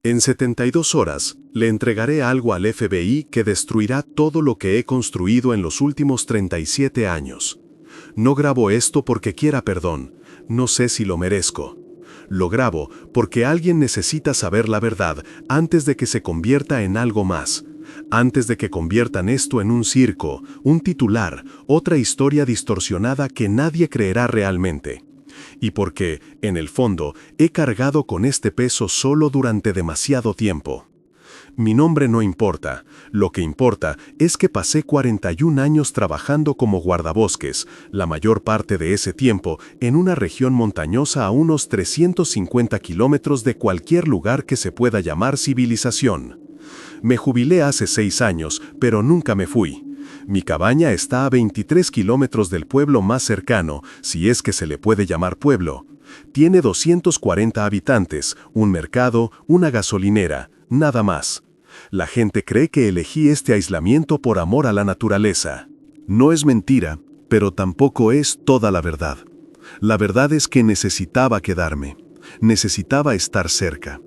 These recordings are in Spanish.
En 72 horas, le entregaré algo al FBI que destruirá todo lo que he construido en los últimos 37 años. No grabo esto porque quiera perdón, no sé si lo merezco. Lo grabo porque alguien necesita saber la verdad antes de que se convierta en algo más. Antes de que conviertan esto en un circo, un titular, otra historia distorsionada que nadie creerá realmente. Y porque, en el fondo, he cargado con este peso solo durante demasiado tiempo. Mi nombre no importa, lo que importa es que pasé 41 años trabajando como guardabosques, la mayor parte de ese tiempo en una región montañosa a unos 350 kilómetros de cualquier lugar que se pueda llamar civilización. Me jubilé hace 6 años, pero nunca me fui. Mi cabaña está a 23 kilómetros del pueblo más cercano, si es que se le puede llamar pueblo. Tiene 240 habitantes, un mercado, una gasolinera, nada más. La gente cree que elegí este aislamiento por amor a la naturaleza. No es mentira, pero tampoco es toda la verdad. La verdad es que necesitaba quedarme. Necesitaba estar cerca.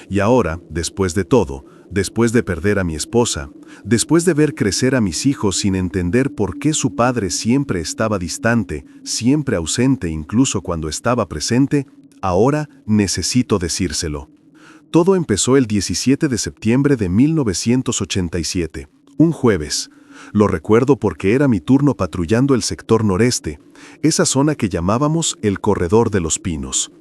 Y ahora, después de todo, después de perder a mi esposa, después de ver crecer a mis hijos sin entender por qué su padre siempre estaba distante, siempre ausente incluso cuando estaba presente, ahora necesito decírselo. Todo empezó el 17 de septiembre de 1987, un jueves. Lo recuerdo porque era mi turno patrullando el sector noreste, esa zona que llamábamos el Corredor de los Pinos.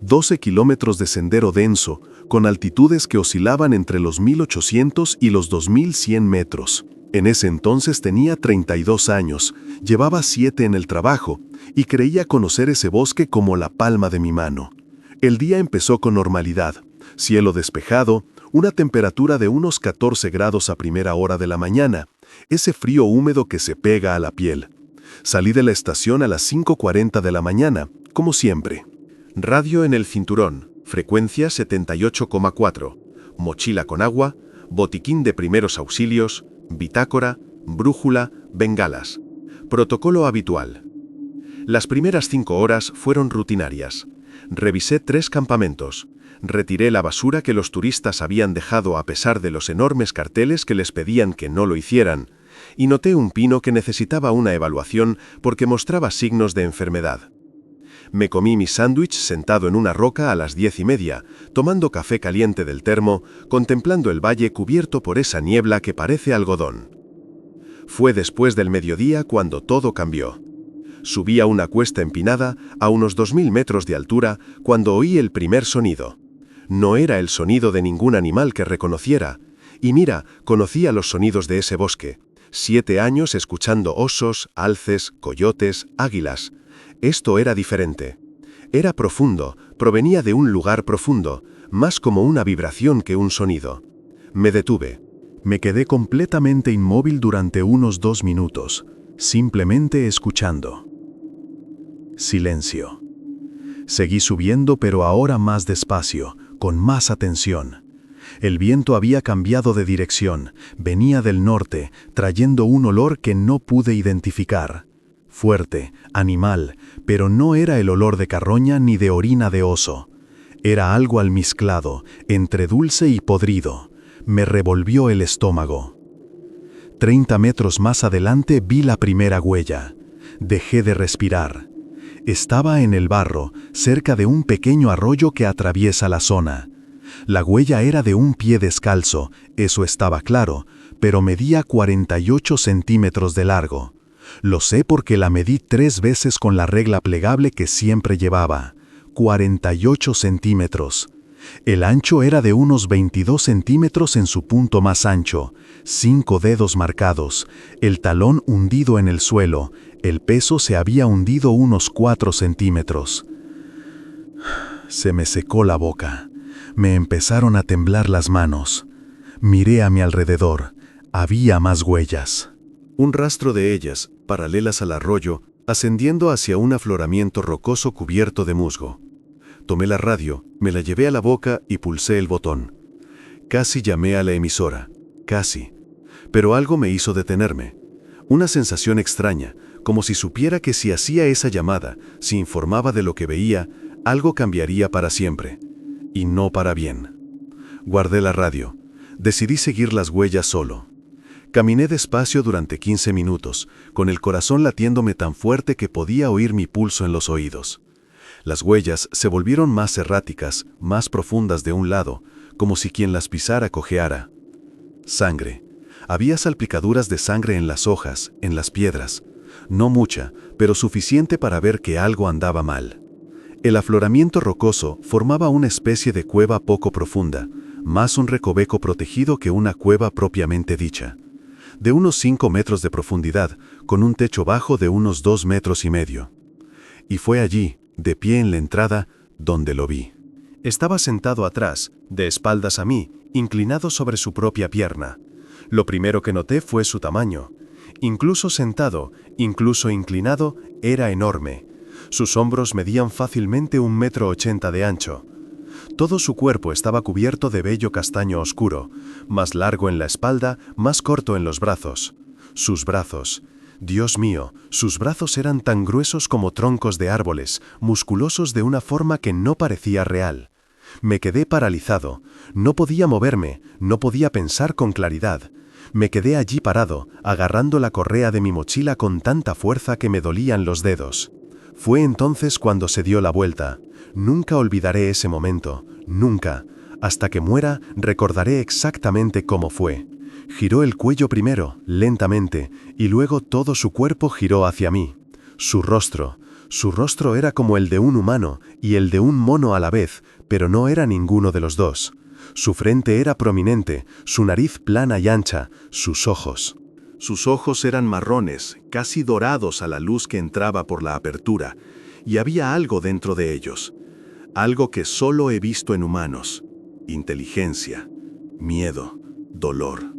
12 kilómetros de sendero denso, con altitudes que oscilaban entre los 1800 y los 2100 metros. En ese entonces tenía 32 años, llevaba 7 en el trabajo, y creía conocer ese bosque como la palma de mi mano. El día empezó con normalidad, cielo despejado, una temperatura de unos 14 grados a primera hora de la mañana, ese frío húmedo que se pega a la piel. Salí de la estación a las 5:40 de la mañana, como siempre. Radio en el cinturón, frecuencia 78,4, mochila con agua, botiquín de primeros auxilios, bitácora, brújula, bengalas. Protocolo habitual. Las primeras 5 horas fueron rutinarias. Revisé 3 campamentos. Retiré la basura que los turistas habían dejado a pesar de los enormes carteles que les pedían que no lo hicieran, y noté un pino que necesitaba una evaluación porque mostraba signos de enfermedad. Me comí mi sándwich sentado en una roca a las 10:30, tomando café caliente del termo, contemplando el valle cubierto por esa niebla que parece algodón. Fue después del mediodía cuando todo cambió. Subí a una cuesta empinada, a unos 2000 metros de altura, cuando oí el primer sonido. No era el sonido de ningún animal que reconociera. Y mira, conocía los sonidos de ese bosque. 7 años escuchando osos, alces, coyotes, águilas. Esto era diferente. Era profundo, provenía de un lugar profundo, más como una vibración que un sonido. Me detuve. Me quedé completamente inmóvil durante unos 2 minutos, simplemente escuchando. Silencio. Seguí subiendo, pero ahora más despacio, con más atención. El viento había cambiado de dirección, venía del norte, trayendo un olor que no pude identificar. Fuerte, animal, pero no era el olor de carroña ni de orina de oso. Era algo almizclado, entre dulce y podrido. Me revolvió el estómago. 30 metros más adelante vi la primera huella. Dejé de respirar. Estaba en el barro, cerca de un pequeño arroyo que atraviesa la zona. La huella era de un pie descalzo, eso estaba claro, pero medía 48 centímetros de largo. Lo sé porque la medí 3 veces con la regla plegable que siempre llevaba. 48 centímetros. El ancho era de unos 22 centímetros en su punto más ancho, 5 dedos marcados, el talón hundido en el suelo, el peso se había hundido unos 4 centímetros. Se me secó la boca. Me empezaron a temblar las manos. Miré a mi alrededor. Había más huellas. Un rastro de ellas, paralelas al arroyo, ascendiendo hacia un afloramiento rocoso cubierto de musgo. Tomé la radio, me la llevé a la boca y pulsé el botón. Casi llamé a la emisora, casi. Pero algo me hizo detenerme. Una sensación extraña, como si supiera que si hacía esa llamada, si informaba de lo que veía, algo cambiaría para siempre. Y no para bien. Guardé la radio. Decidí seguir las huellas solo. Caminé despacio durante 15 minutos, con el corazón latiéndome tan fuerte que podía oír mi pulso en los oídos. Las huellas se volvieron más erráticas, más profundas de un lado, como si quien las pisara cojeara. Sangre. Había salpicaduras de sangre en las hojas, en las piedras. No mucha, pero suficiente para ver que algo andaba mal. El afloramiento rocoso formaba una especie de cueva poco profunda, más un recoveco protegido que una cueva propiamente dicha. De unos 5 metros de profundidad, con un techo bajo de unos 2,5 metros. Y fue allí, de pie en la entrada, donde lo vi. Estaba sentado atrás, de espaldas a mí, inclinado sobre su propia pierna. Lo primero que noté fue su tamaño. Incluso sentado, incluso inclinado, era enorme. Sus hombros medían fácilmente 1,80 m de ancho. Todo su cuerpo estaba cubierto de vello castaño oscuro, más largo en la espalda, más corto en los brazos. Sus brazos. Dios mío, sus brazos eran tan gruesos como troncos de árboles, musculosos de una forma que no parecía real. Me quedé paralizado. No podía moverme, no podía pensar con claridad. Me quedé allí parado, agarrando la correa de mi mochila con tanta fuerza que me dolían los dedos. Fue entonces cuando se dio la vuelta. Nunca olvidaré ese momento, nunca. Hasta que muera, recordaré exactamente cómo fue. Giró el cuello primero, lentamente, y luego todo su cuerpo giró hacia mí. Su rostro era como el de un humano y el de un mono a la vez, pero no era ninguno de los dos. Su frente era prominente, su nariz plana y ancha, sus ojos. Sus ojos eran marrones, casi dorados a la luz que entraba por la apertura, y había algo dentro de ellos. Algo que solo he visto en humanos. Inteligencia, miedo, dolor.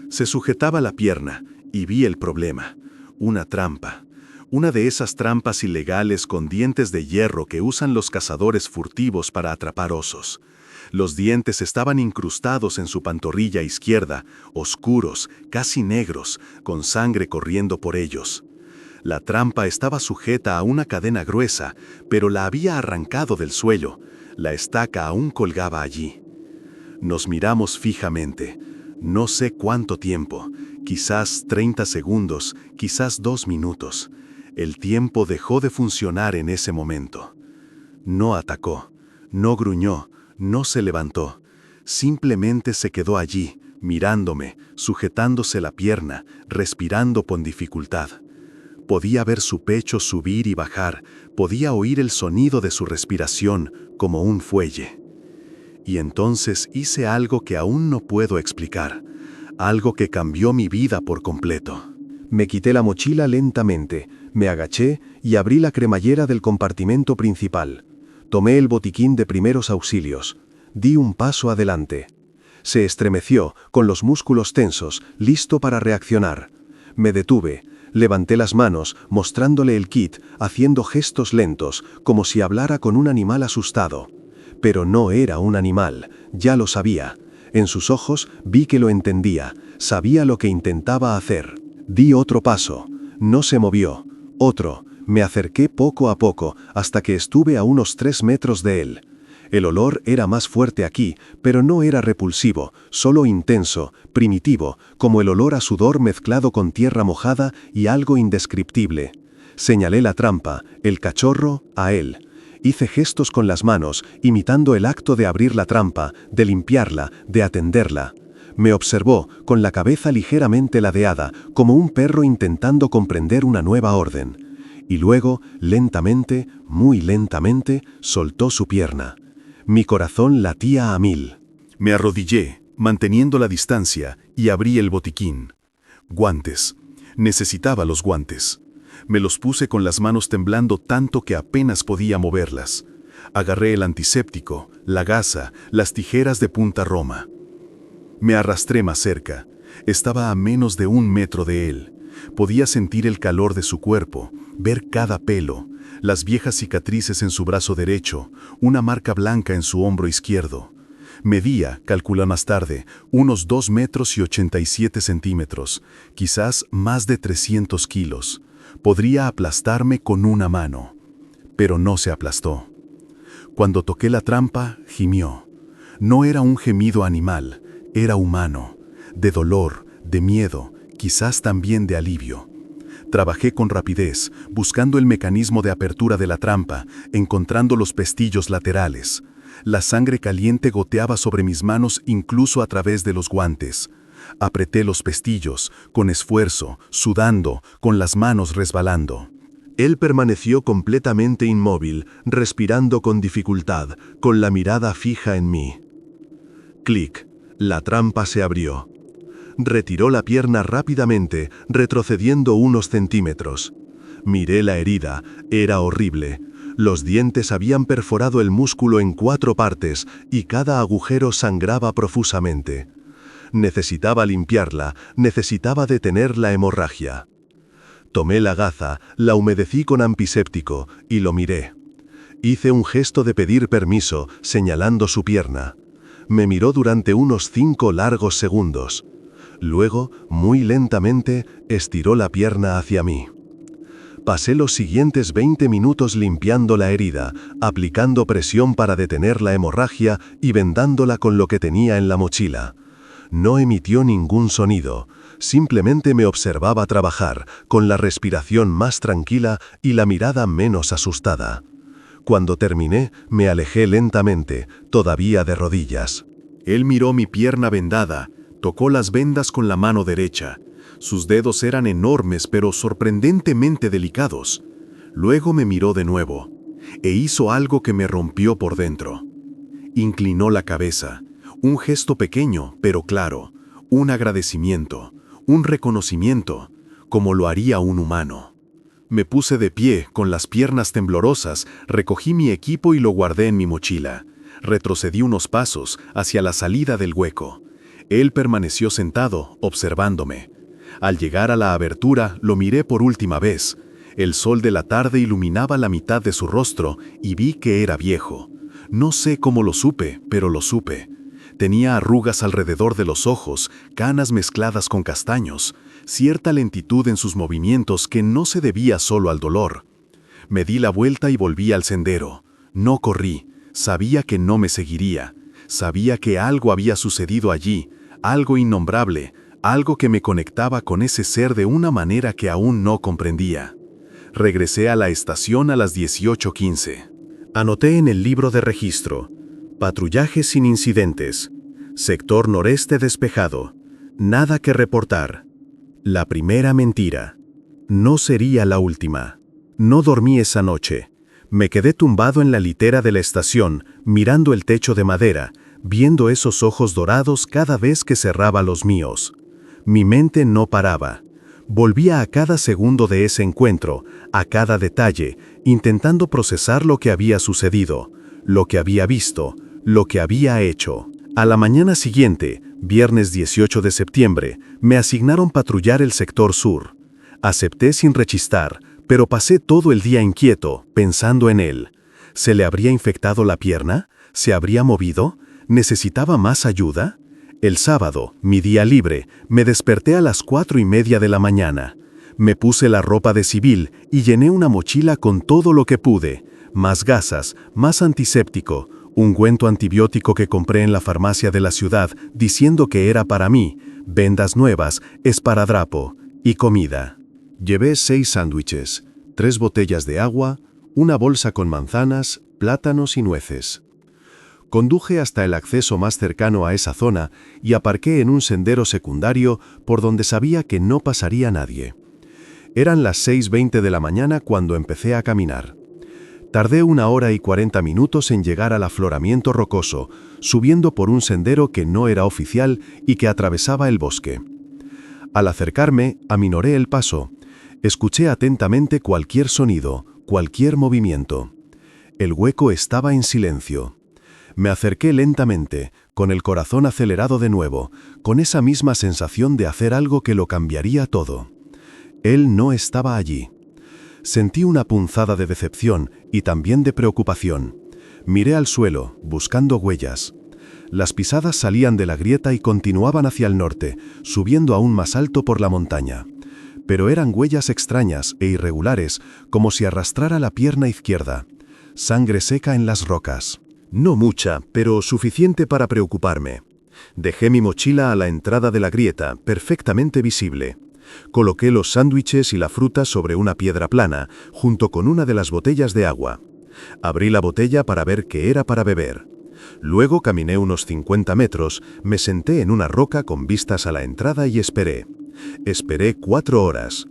Se sujetaba la pierna, y vi el problema. Una trampa. Una de esas trampas ilegales con dientes de hierro que usan los cazadores furtivos para atrapar osos. Los dientes estaban incrustados en su pantorrilla izquierda, oscuros, casi negros, con sangre corriendo por ellos. La trampa estaba sujeta a una cadena gruesa, pero la había arrancado del suelo. La estaca aún colgaba allí. Nos miramos fijamente. No sé cuánto tiempo, quizás 30 segundos, quizás 2 minutos. El tiempo dejó de funcionar en ese momento. No atacó, no gruñó, no se levantó. Simplemente se quedó allí, mirándome, sujetándose la pierna, respirando con dificultad. Podía ver su pecho subir y bajar, podía oír el sonido de su respiración como un fuelle. Y entonces hice algo que aún no puedo explicar, algo que cambió mi vida por completo. Me quité la mochila lentamente, me agaché y abrí la cremallera del compartimento principal. Tomé el botiquín de primeros auxilios. Di un paso adelante. Se estremeció, con los músculos tensos, listo para reaccionar. Me detuve. Levanté las manos, mostrándole el kit, haciendo gestos lentos, como si hablara con un animal asustado. Pero no era un animal, ya lo sabía. En sus ojos vi que lo entendía, sabía lo que intentaba hacer. Di otro paso. No se movió. Otro. Me acerqué poco a poco, hasta que estuve a unos 3 metros de él. El olor era más fuerte aquí, pero no era repulsivo, solo intenso, primitivo, como el olor a sudor mezclado con tierra mojada y algo indescriptible. Señalé la trampa, el cachorro, a él. Hice gestos con las manos, imitando el acto de abrir la trampa, de limpiarla, de atenderla. Me observó, con la cabeza ligeramente ladeada, como un perro intentando comprender una nueva orden. Y luego, lentamente, muy lentamente, soltó su pierna. Mi corazón latía a 1000. Me arrodillé, manteniendo la distancia, y abrí el botiquín. Guantes. Necesitaba los guantes. Me los puse con las manos temblando tanto que apenas podía moverlas. Agarré el antiséptico, la gasa, las tijeras de punta roma. Me arrastré más cerca. Estaba a menos de 1 metro de él. Podía sentir el calor de su cuerpo, ver cada pelo, las viejas cicatrices en su brazo derecho, una marca blanca en su hombro izquierdo. Medía, calculé más tarde, unos 2 metros y 87 centímetros, quizás más de 300 kilos. Podría aplastarme con una mano, pero no se aplastó. Cuando toqué la trampa, gimió. No era un gemido animal, era humano, de dolor, de miedo, quizás también de alivio. Trabajé con rapidez, buscando el mecanismo de apertura de la trampa, encontrando los pestillos laterales. La sangre caliente goteaba sobre mis manos incluso a través de los guantes. Apreté los pestillos, con esfuerzo, sudando, con las manos resbalando. Él permaneció completamente inmóvil, respirando con dificultad, con la mirada fija en mí. Clic. La trampa se abrió. Retiró la pierna rápidamente, retrocediendo unos centímetros. Miré la herida, era horrible. Los dientes habían perforado el músculo en 4 partes y cada agujero sangraba profusamente. Necesitaba limpiarla, necesitaba detener la hemorragia. Tomé la gasa, la humedecí con antiséptico y lo miré. Hice un gesto de pedir permiso, señalando su pierna. Me miró durante unos 5 largos segundos. Luego, muy lentamente, estiró la pierna hacia mí. Pasé los siguientes 20 minutos limpiando la herida, aplicando presión para detener la hemorragia y vendándola con lo que tenía en la mochila. No emitió ningún sonido, simplemente me observaba trabajar, con la respiración más tranquila y la mirada menos asustada. Cuando terminé, me alejé lentamente, todavía de rodillas. Él miró mi pierna vendada, tocó las vendas con la mano derecha. Sus dedos eran enormes pero sorprendentemente delicados. Luego me miró de nuevo, e hizo algo que me rompió por dentro. Inclinó la cabeza, un gesto pequeño pero claro, un agradecimiento, un reconocimiento, como lo haría un humano. Me puse de pie, con las piernas temblorosas, recogí mi equipo y lo guardé en mi mochila. Retrocedí unos pasos hacia la salida del hueco. Él permaneció sentado, observándome. Al llegar a la abertura, lo miré por última vez. El sol de la tarde iluminaba la mitad de su rostro y vi que era viejo. No sé cómo lo supe, pero lo supe. Tenía arrugas alrededor de los ojos, canas mezcladas con castaños, cierta lentitud en sus movimientos que no se debía solo al dolor. Me di la vuelta y volví al sendero. No corrí, sabía que no me seguiría. Sabía que algo había sucedido allí, algo innombrable, algo que me conectaba con ese ser de una manera que aún no comprendía. Regresé a la estación a las 18:15. Anoté en el libro de registro: patrullaje sin incidentes. Sector noreste despejado. Nada que reportar. La primera mentira. No sería la última. No dormí esa noche. Me quedé tumbado en la litera de la estación, mirando el techo de madera, viendo esos ojos dorados cada vez que cerraba los míos. Mi mente no paraba. Volvía a cada segundo de ese encuentro, a cada detalle, intentando procesar lo que había sucedido, lo que había visto, lo que había hecho. A la mañana siguiente, viernes 18 de septiembre, me asignaron patrullar el sector sur. Acepté sin rechistar, pero pasé todo el día inquieto, pensando en él. ¿Se le habría infectado la pierna? ¿Se habría movido? ¿Necesitaba más ayuda? El sábado, mi día libre, me desperté a las 4:30 de la mañana. Me puse la ropa de civil y llené una mochila con todo lo que pude. Más gasas, más antiséptico, ungüento antibiótico que compré en la farmacia de la ciudad diciendo que era para mí, vendas nuevas, esparadrapo y comida. Llevé 6 sándwiches, 3 botellas de agua, una bolsa con manzanas, plátanos y nueces. Conduje hasta el acceso más cercano a esa zona y aparqué en un sendero secundario por donde sabía que no pasaría nadie. Eran las 6:20 de la mañana cuando empecé a caminar. Tardé 1 hora y 40 minutos en llegar al afloramiento rocoso, subiendo por un sendero que no era oficial y que atravesaba el bosque. Al acercarme, aminoré el paso. Escuché atentamente cualquier sonido, cualquier movimiento. El hueco estaba en silencio. Me acerqué lentamente, con el corazón acelerado de nuevo, con esa misma sensación de hacer algo que lo cambiaría todo. Él no estaba allí. Sentí una punzada de decepción y también de preocupación. Miré al suelo, buscando huellas. Las pisadas salían de la grieta y continuaban hacia el norte, subiendo aún más alto por la montaña. Pero eran huellas extrañas e irregulares, como si arrastrara la pierna izquierda. Sangre seca en las rocas. No mucha, pero suficiente para preocuparme. Dejé mi mochila a la entrada de la grieta, perfectamente visible. Coloqué los sándwiches y la fruta sobre una piedra plana, junto con una de las botellas de agua. Abrí la botella para ver qué era para beber. Luego caminé unos 50 metros, me senté en una roca con vistas a la entrada y esperé. Esperé 4 horas.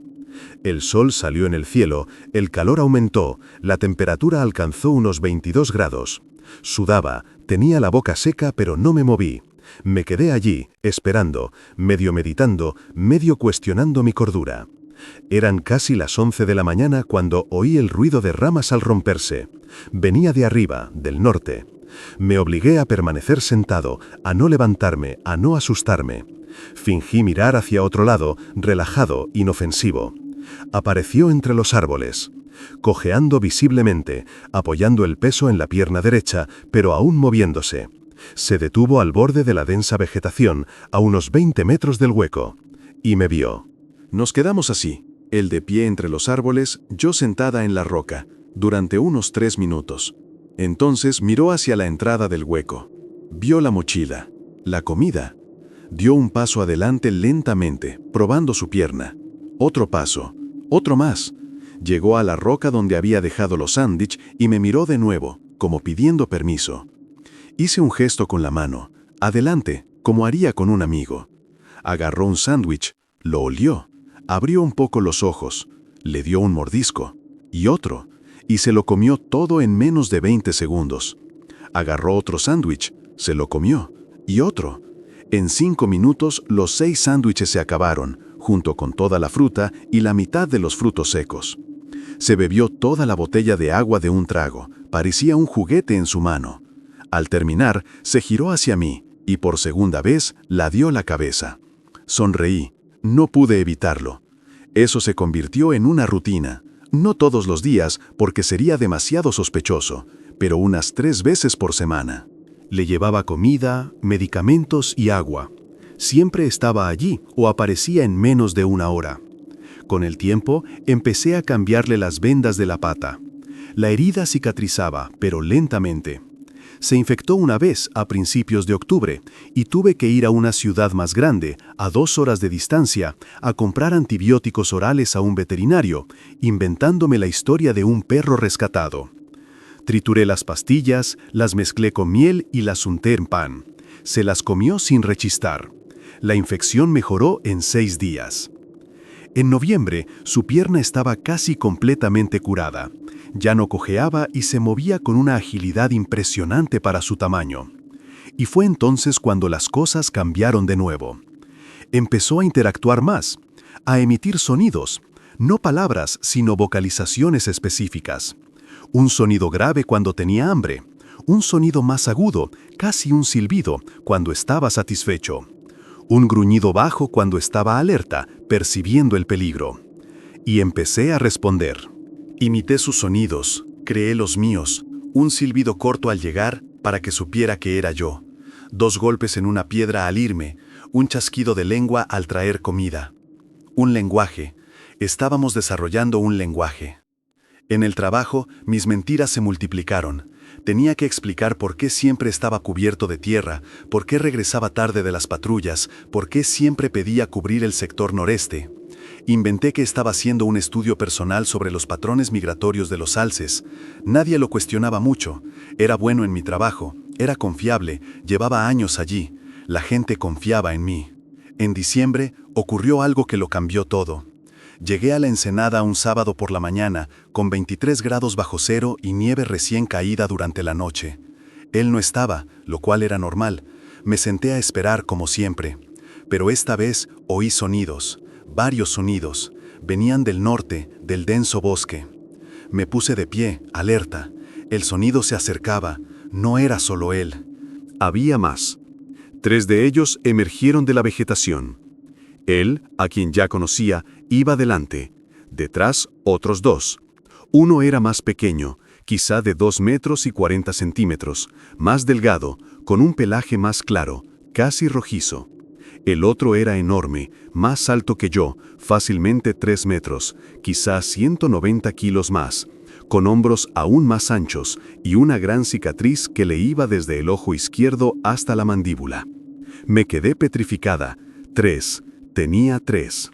El sol salió en el cielo, el calor aumentó, la temperatura alcanzó unos 22 grados. Sudaba, tenía la boca seca, pero no me moví. Me quedé allí, esperando, medio meditando, medio cuestionando mi cordura. Eran casi las 11 de la mañana cuando oí el ruido de ramas al romperse. Venía de arriba, del norte. Me obligué a permanecer sentado, a no levantarme, a no asustarme. Fingí mirar hacia otro lado, relajado, inofensivo. Apareció entre los árboles. Cojeando visiblemente, apoyando el peso en la pierna derecha, pero aún moviéndose. Se detuvo al borde de la densa vegetación, a unos 20 metros del hueco. Y me vio. Nos quedamos así, él de pie entre los árboles, yo sentada en la roca, durante unos 3 minutos. Entonces miró hacia la entrada del hueco. Vio la mochila, la comida. Dio un paso adelante lentamente, probando su pierna. Otro paso, otro más. Llegó a la roca donde había dejado los sándwiches y me miró de nuevo, como pidiendo permiso. Hice un gesto con la mano, adelante, como haría con un amigo. Agarró un sándwich, lo olió, abrió un poco los ojos, le dio un mordisco, y otro, y se lo comió todo en menos de 20 segundos. Agarró otro sándwich, se lo comió, y otro. En 5 minutos los 6 sándwiches se acabaron, junto con toda la fruta y la mitad de los frutos secos. Se bebió toda la botella de agua de un trago, parecía un juguete en su mano. Al terminar, se giró hacia mí, y por segunda vez la dio la cabeza. Sonreí, no pude evitarlo. Eso se convirtió en una rutina, no todos los días porque sería demasiado sospechoso, pero unas 3 veces por semana. Le llevaba comida, medicamentos y agua. Siempre estaba allí o aparecía en menos de 1 hora. Con el tiempo, empecé a cambiarle las vendas de la pata. La herida cicatrizaba, pero lentamente. Se infectó una vez a principios de octubre y tuve que ir a una ciudad más grande, a 2 horas de distancia, a comprar antibióticos orales a un veterinario, inventándome la historia de un perro rescatado. Trituré las pastillas, las mezclé con miel y las unté en pan. Se las comió sin rechistar. La infección mejoró en 6 días. En noviembre, su pierna estaba casi completamente curada. Ya no cojeaba y se movía con una agilidad impresionante para su tamaño. Y fue entonces cuando las cosas cambiaron de nuevo. Empezó a interactuar más, a emitir sonidos, no palabras, sino vocalizaciones específicas. Un sonido grave cuando tenía hambre, un sonido más agudo, casi un silbido, cuando estaba satisfecho. Un gruñido bajo cuando estaba alerta, percibiendo el peligro. Y empecé a responder. Imité sus sonidos, creé los míos, un silbido corto al llegar para que supiera que era yo, 2 golpes en una piedra al irme, un chasquido de lengua al traer comida. Un lenguaje, estábamos desarrollando un lenguaje. En el trabajo, mis mentiras se multiplicaron. Tenía que explicar por qué siempre estaba cubierto de tierra, por qué regresaba tarde de las patrullas, por qué siempre pedía cubrir el sector noreste. Inventé que estaba haciendo un estudio personal sobre los patrones migratorios de los alces. Nadie lo cuestionaba mucho. Era bueno en mi trabajo, era confiable, llevaba años allí. La gente confiaba en mí. En diciembre ocurrió algo que lo cambió todo. Llegué a la Ensenada un sábado por la mañana, con 23 grados bajo cero y nieve recién caída durante la noche. Él no estaba, lo cual era normal. Me senté a esperar como siempre. Pero esta vez oí sonidos. Varios sonidos. Venían del norte, del denso bosque. Me puse de pie, alerta. El sonido se acercaba. No era solo él. Había más. 3 de ellos emergieron de la vegetación. Él, a quien ya conocía, iba delante. Detrás, otros 2. Uno era más pequeño, quizá de 2 metros y 40 centímetros, más delgado, con un pelaje más claro, casi rojizo. El otro era enorme, más alto que yo, fácilmente 3 metros, quizá 190 kilos más, con hombros aún más anchos y una gran cicatriz que le iba desde el ojo izquierdo hasta la mandíbula. Me quedé petrificada. 3. Tenía 3.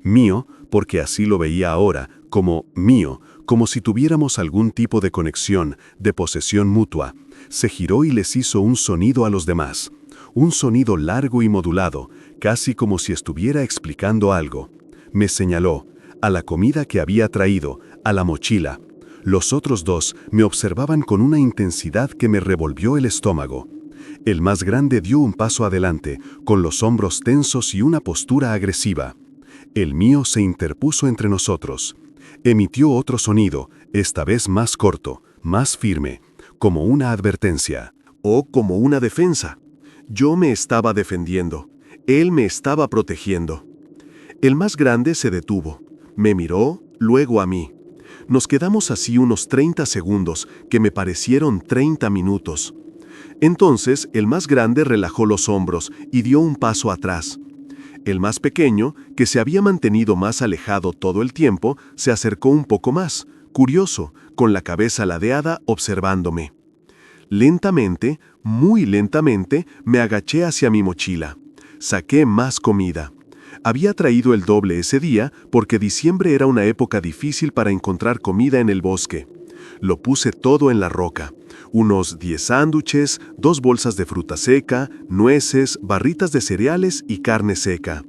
Mío, porque así lo veía ahora, como mío, como si tuviéramos algún tipo de conexión, de posesión mutua. Se giró y les hizo un sonido a los demás. Un sonido largo y modulado, casi como si estuviera explicando algo. Me señaló, a la comida que había traído, a la mochila. Los otros dos me observaban con una intensidad que me revolvió el estómago. El más grande dio un paso adelante, con los hombros tensos y una postura agresiva. El mío se interpuso entre nosotros. Emitió otro sonido, esta vez más corto, más firme, como una advertencia. O como una defensa. Yo me estaba defendiendo. Él me estaba protegiendo. El más grande se detuvo. Me miró, luego a mí. Nos quedamos así unos 30 segundos, que me parecieron 30 minutos. Entonces, el más grande relajó los hombros y dio un paso atrás. El más pequeño, que se había mantenido más alejado todo el tiempo, se acercó un poco más, curioso, con la cabeza ladeada, observándome. Lentamente, muy lentamente, me agaché hacia mi mochila. Saqué más comida. Había traído el doble ese día porque diciembre era una época difícil para encontrar comida en el bosque. Lo puse todo en la roca. Unos 10 sándwiches, 2 bolsas de fruta seca, nueces, barritas de cereales y carne seca.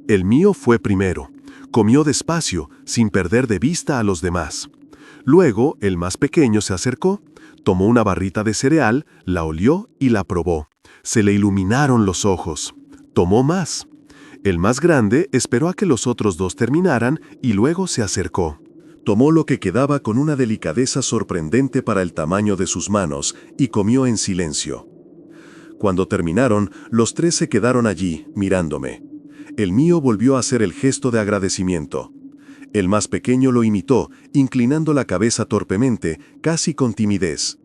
El mío fue primero. Comió despacio, sin perder de vista a los demás. Luego, el más pequeño se acercó, tomó una barrita de cereal, la olió y la probó. Se le iluminaron los ojos. Tomó más. El más grande esperó a que los otros dos terminaran y luego se acercó. Tomó lo que quedaba con una delicadeza sorprendente para el tamaño de sus manos y comió en silencio. Cuando terminaron, los 3 se quedaron allí, mirándome. El mío volvió a hacer el gesto de agradecimiento. El más pequeño lo imitó, inclinando la cabeza torpemente, casi con timidez.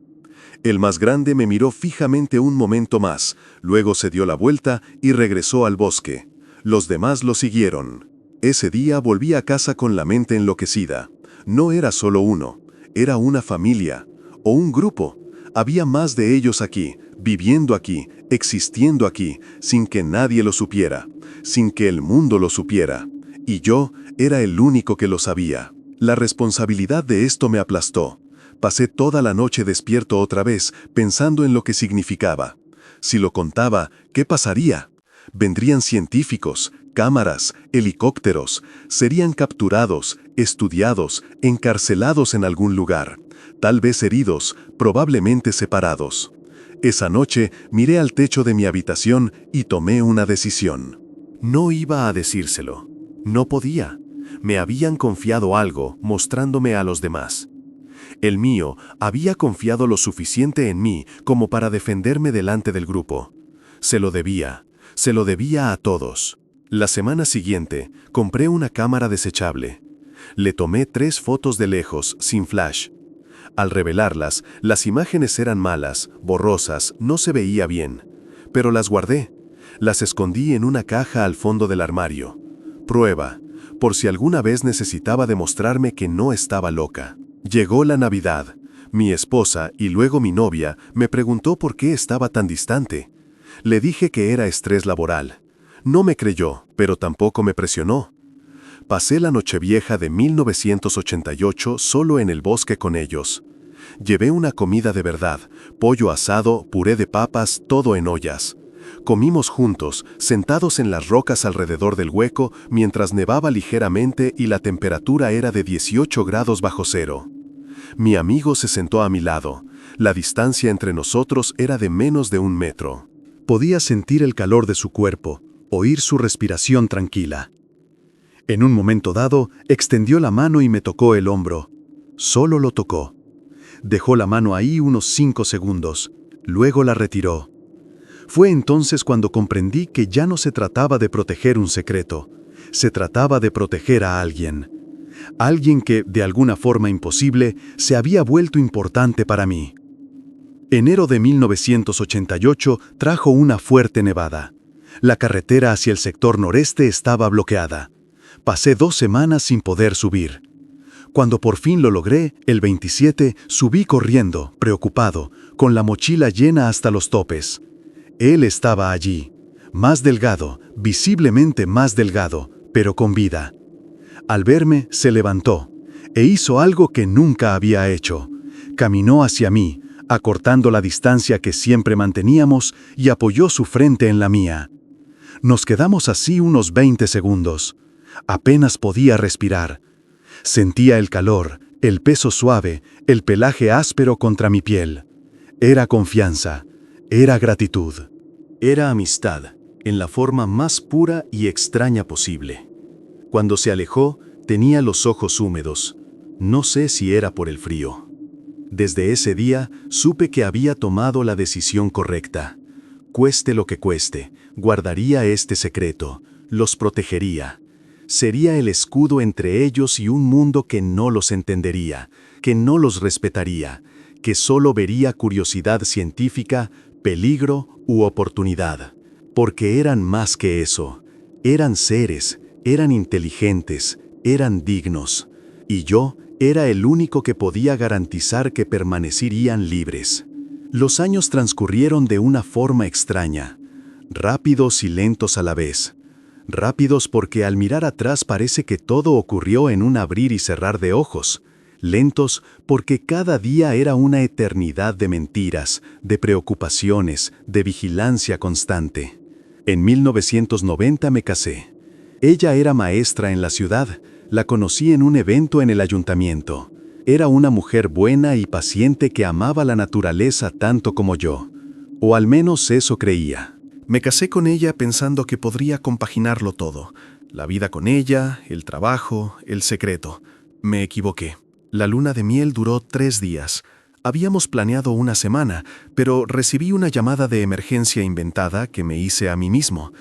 El más grande me miró fijamente un momento más, luego se dio la vuelta y regresó al bosque. Los demás lo siguieron. Ese día volví a casa con la mente enloquecida. No era solo uno, era una familia, o un grupo. Había más de ellos aquí, viviendo aquí, existiendo aquí, sin que nadie lo supiera, sin que el mundo lo supiera. Y yo era el único que lo sabía. La responsabilidad de esto me aplastó. Pasé toda la noche despierto otra vez, pensando en lo que significaba. Si lo contaba, ¿qué pasaría? Vendrían científicos, cámaras, helicópteros, serían capturados, estudiados, encarcelados en algún lugar, tal vez heridos, probablemente separados. Esa noche miré al techo de mi habitación y tomé una decisión. No iba a decírselo. No podía. Me habían confiado algo, mostrándome a los demás. El mío había confiado lo suficiente en mí como para defenderme delante del grupo. Se lo debía a todos. La semana siguiente, compré una cámara desechable. Le tomé 3 fotos de lejos, sin flash. Al revelarlas, las imágenes eran malas, borrosas, no se veía bien. Pero las guardé. Las escondí en una caja al fondo del armario. Prueba, por si alguna vez necesitaba demostrarme que no estaba loca. Llegó la Navidad. Mi esposa y luego mi novia me preguntó por qué estaba tan distante. Le dije que era estrés laboral. No me creyó, pero tampoco me presionó. Pasé la Nochevieja de 1988 solo en el bosque con ellos. Llevé una comida de verdad, pollo asado, puré de papas, todo en ollas. Comimos juntos, sentados en las rocas alrededor del hueco, mientras nevaba ligeramente y la temperatura era de 18 grados bajo cero. Mi amigo se sentó a mi lado. La distancia entre nosotros era de menos de 1 metro. Podía sentir el calor de su cuerpo, oír su respiración tranquila. En un momento dado, extendió la mano y me tocó el hombro. Solo lo tocó. Dejó la mano ahí unos 5 segundos. Luego la retiró. Fue entonces cuando comprendí que ya no se trataba de proteger un secreto. Se trataba de proteger a alguien. Alguien que, de alguna forma imposible, se había vuelto importante para mí. Enero de 1988 trajo una fuerte nevada. La carretera hacia el sector noreste estaba bloqueada. Pasé 2 semanas sin poder subir. Cuando por fin lo logré, el 27, subí corriendo, preocupado, con la mochila llena hasta los topes. Él estaba allí, más delgado, visiblemente más delgado, pero con vida. Al verme, se levantó, e hizo algo que nunca había hecho. Caminó hacia mí, acortando la distancia que siempre manteníamos, y apoyó su frente en la mía. Nos quedamos así unos 20 segundos. Apenas podía respirar. Sentía el calor, el peso suave, el pelaje áspero contra mi piel. Era confianza, era gratitud. Era amistad, en la forma más pura y extraña posible. Cuando se alejó, tenía los ojos húmedos. No sé si era por el frío. Desde ese día, supe que había tomado la decisión correcta. Cueste lo que cueste, guardaría este secreto, los protegería. Sería el escudo entre ellos y un mundo que no los entendería, que no los respetaría, que solo vería curiosidad científica, peligro u oportunidad. Porque eran más que eso. Eran seres, eran inteligentes, eran dignos. Y yo era el único que podía garantizar que permanecerían libres. Los años transcurrieron de una forma extraña, rápidos y lentos a la vez. Rápidos porque al mirar atrás parece que todo ocurrió en un abrir y cerrar de ojos. Lentos porque cada día era una eternidad de mentiras, de preocupaciones, de vigilancia constante. En 1990 me casé. Ella era maestra en la ciudad. La conocí en un evento en el ayuntamiento. Era una mujer buena y paciente que amaba la naturaleza tanto como yo. O al menos eso creía. Me casé con ella pensando que podría compaginarlo todo. La vida con ella, el trabajo, el secreto. Me equivoqué. La luna de miel duró 3 días. Habíamos planeado una semana, pero recibí una llamada de emergencia inventada que me hice a mí mismo.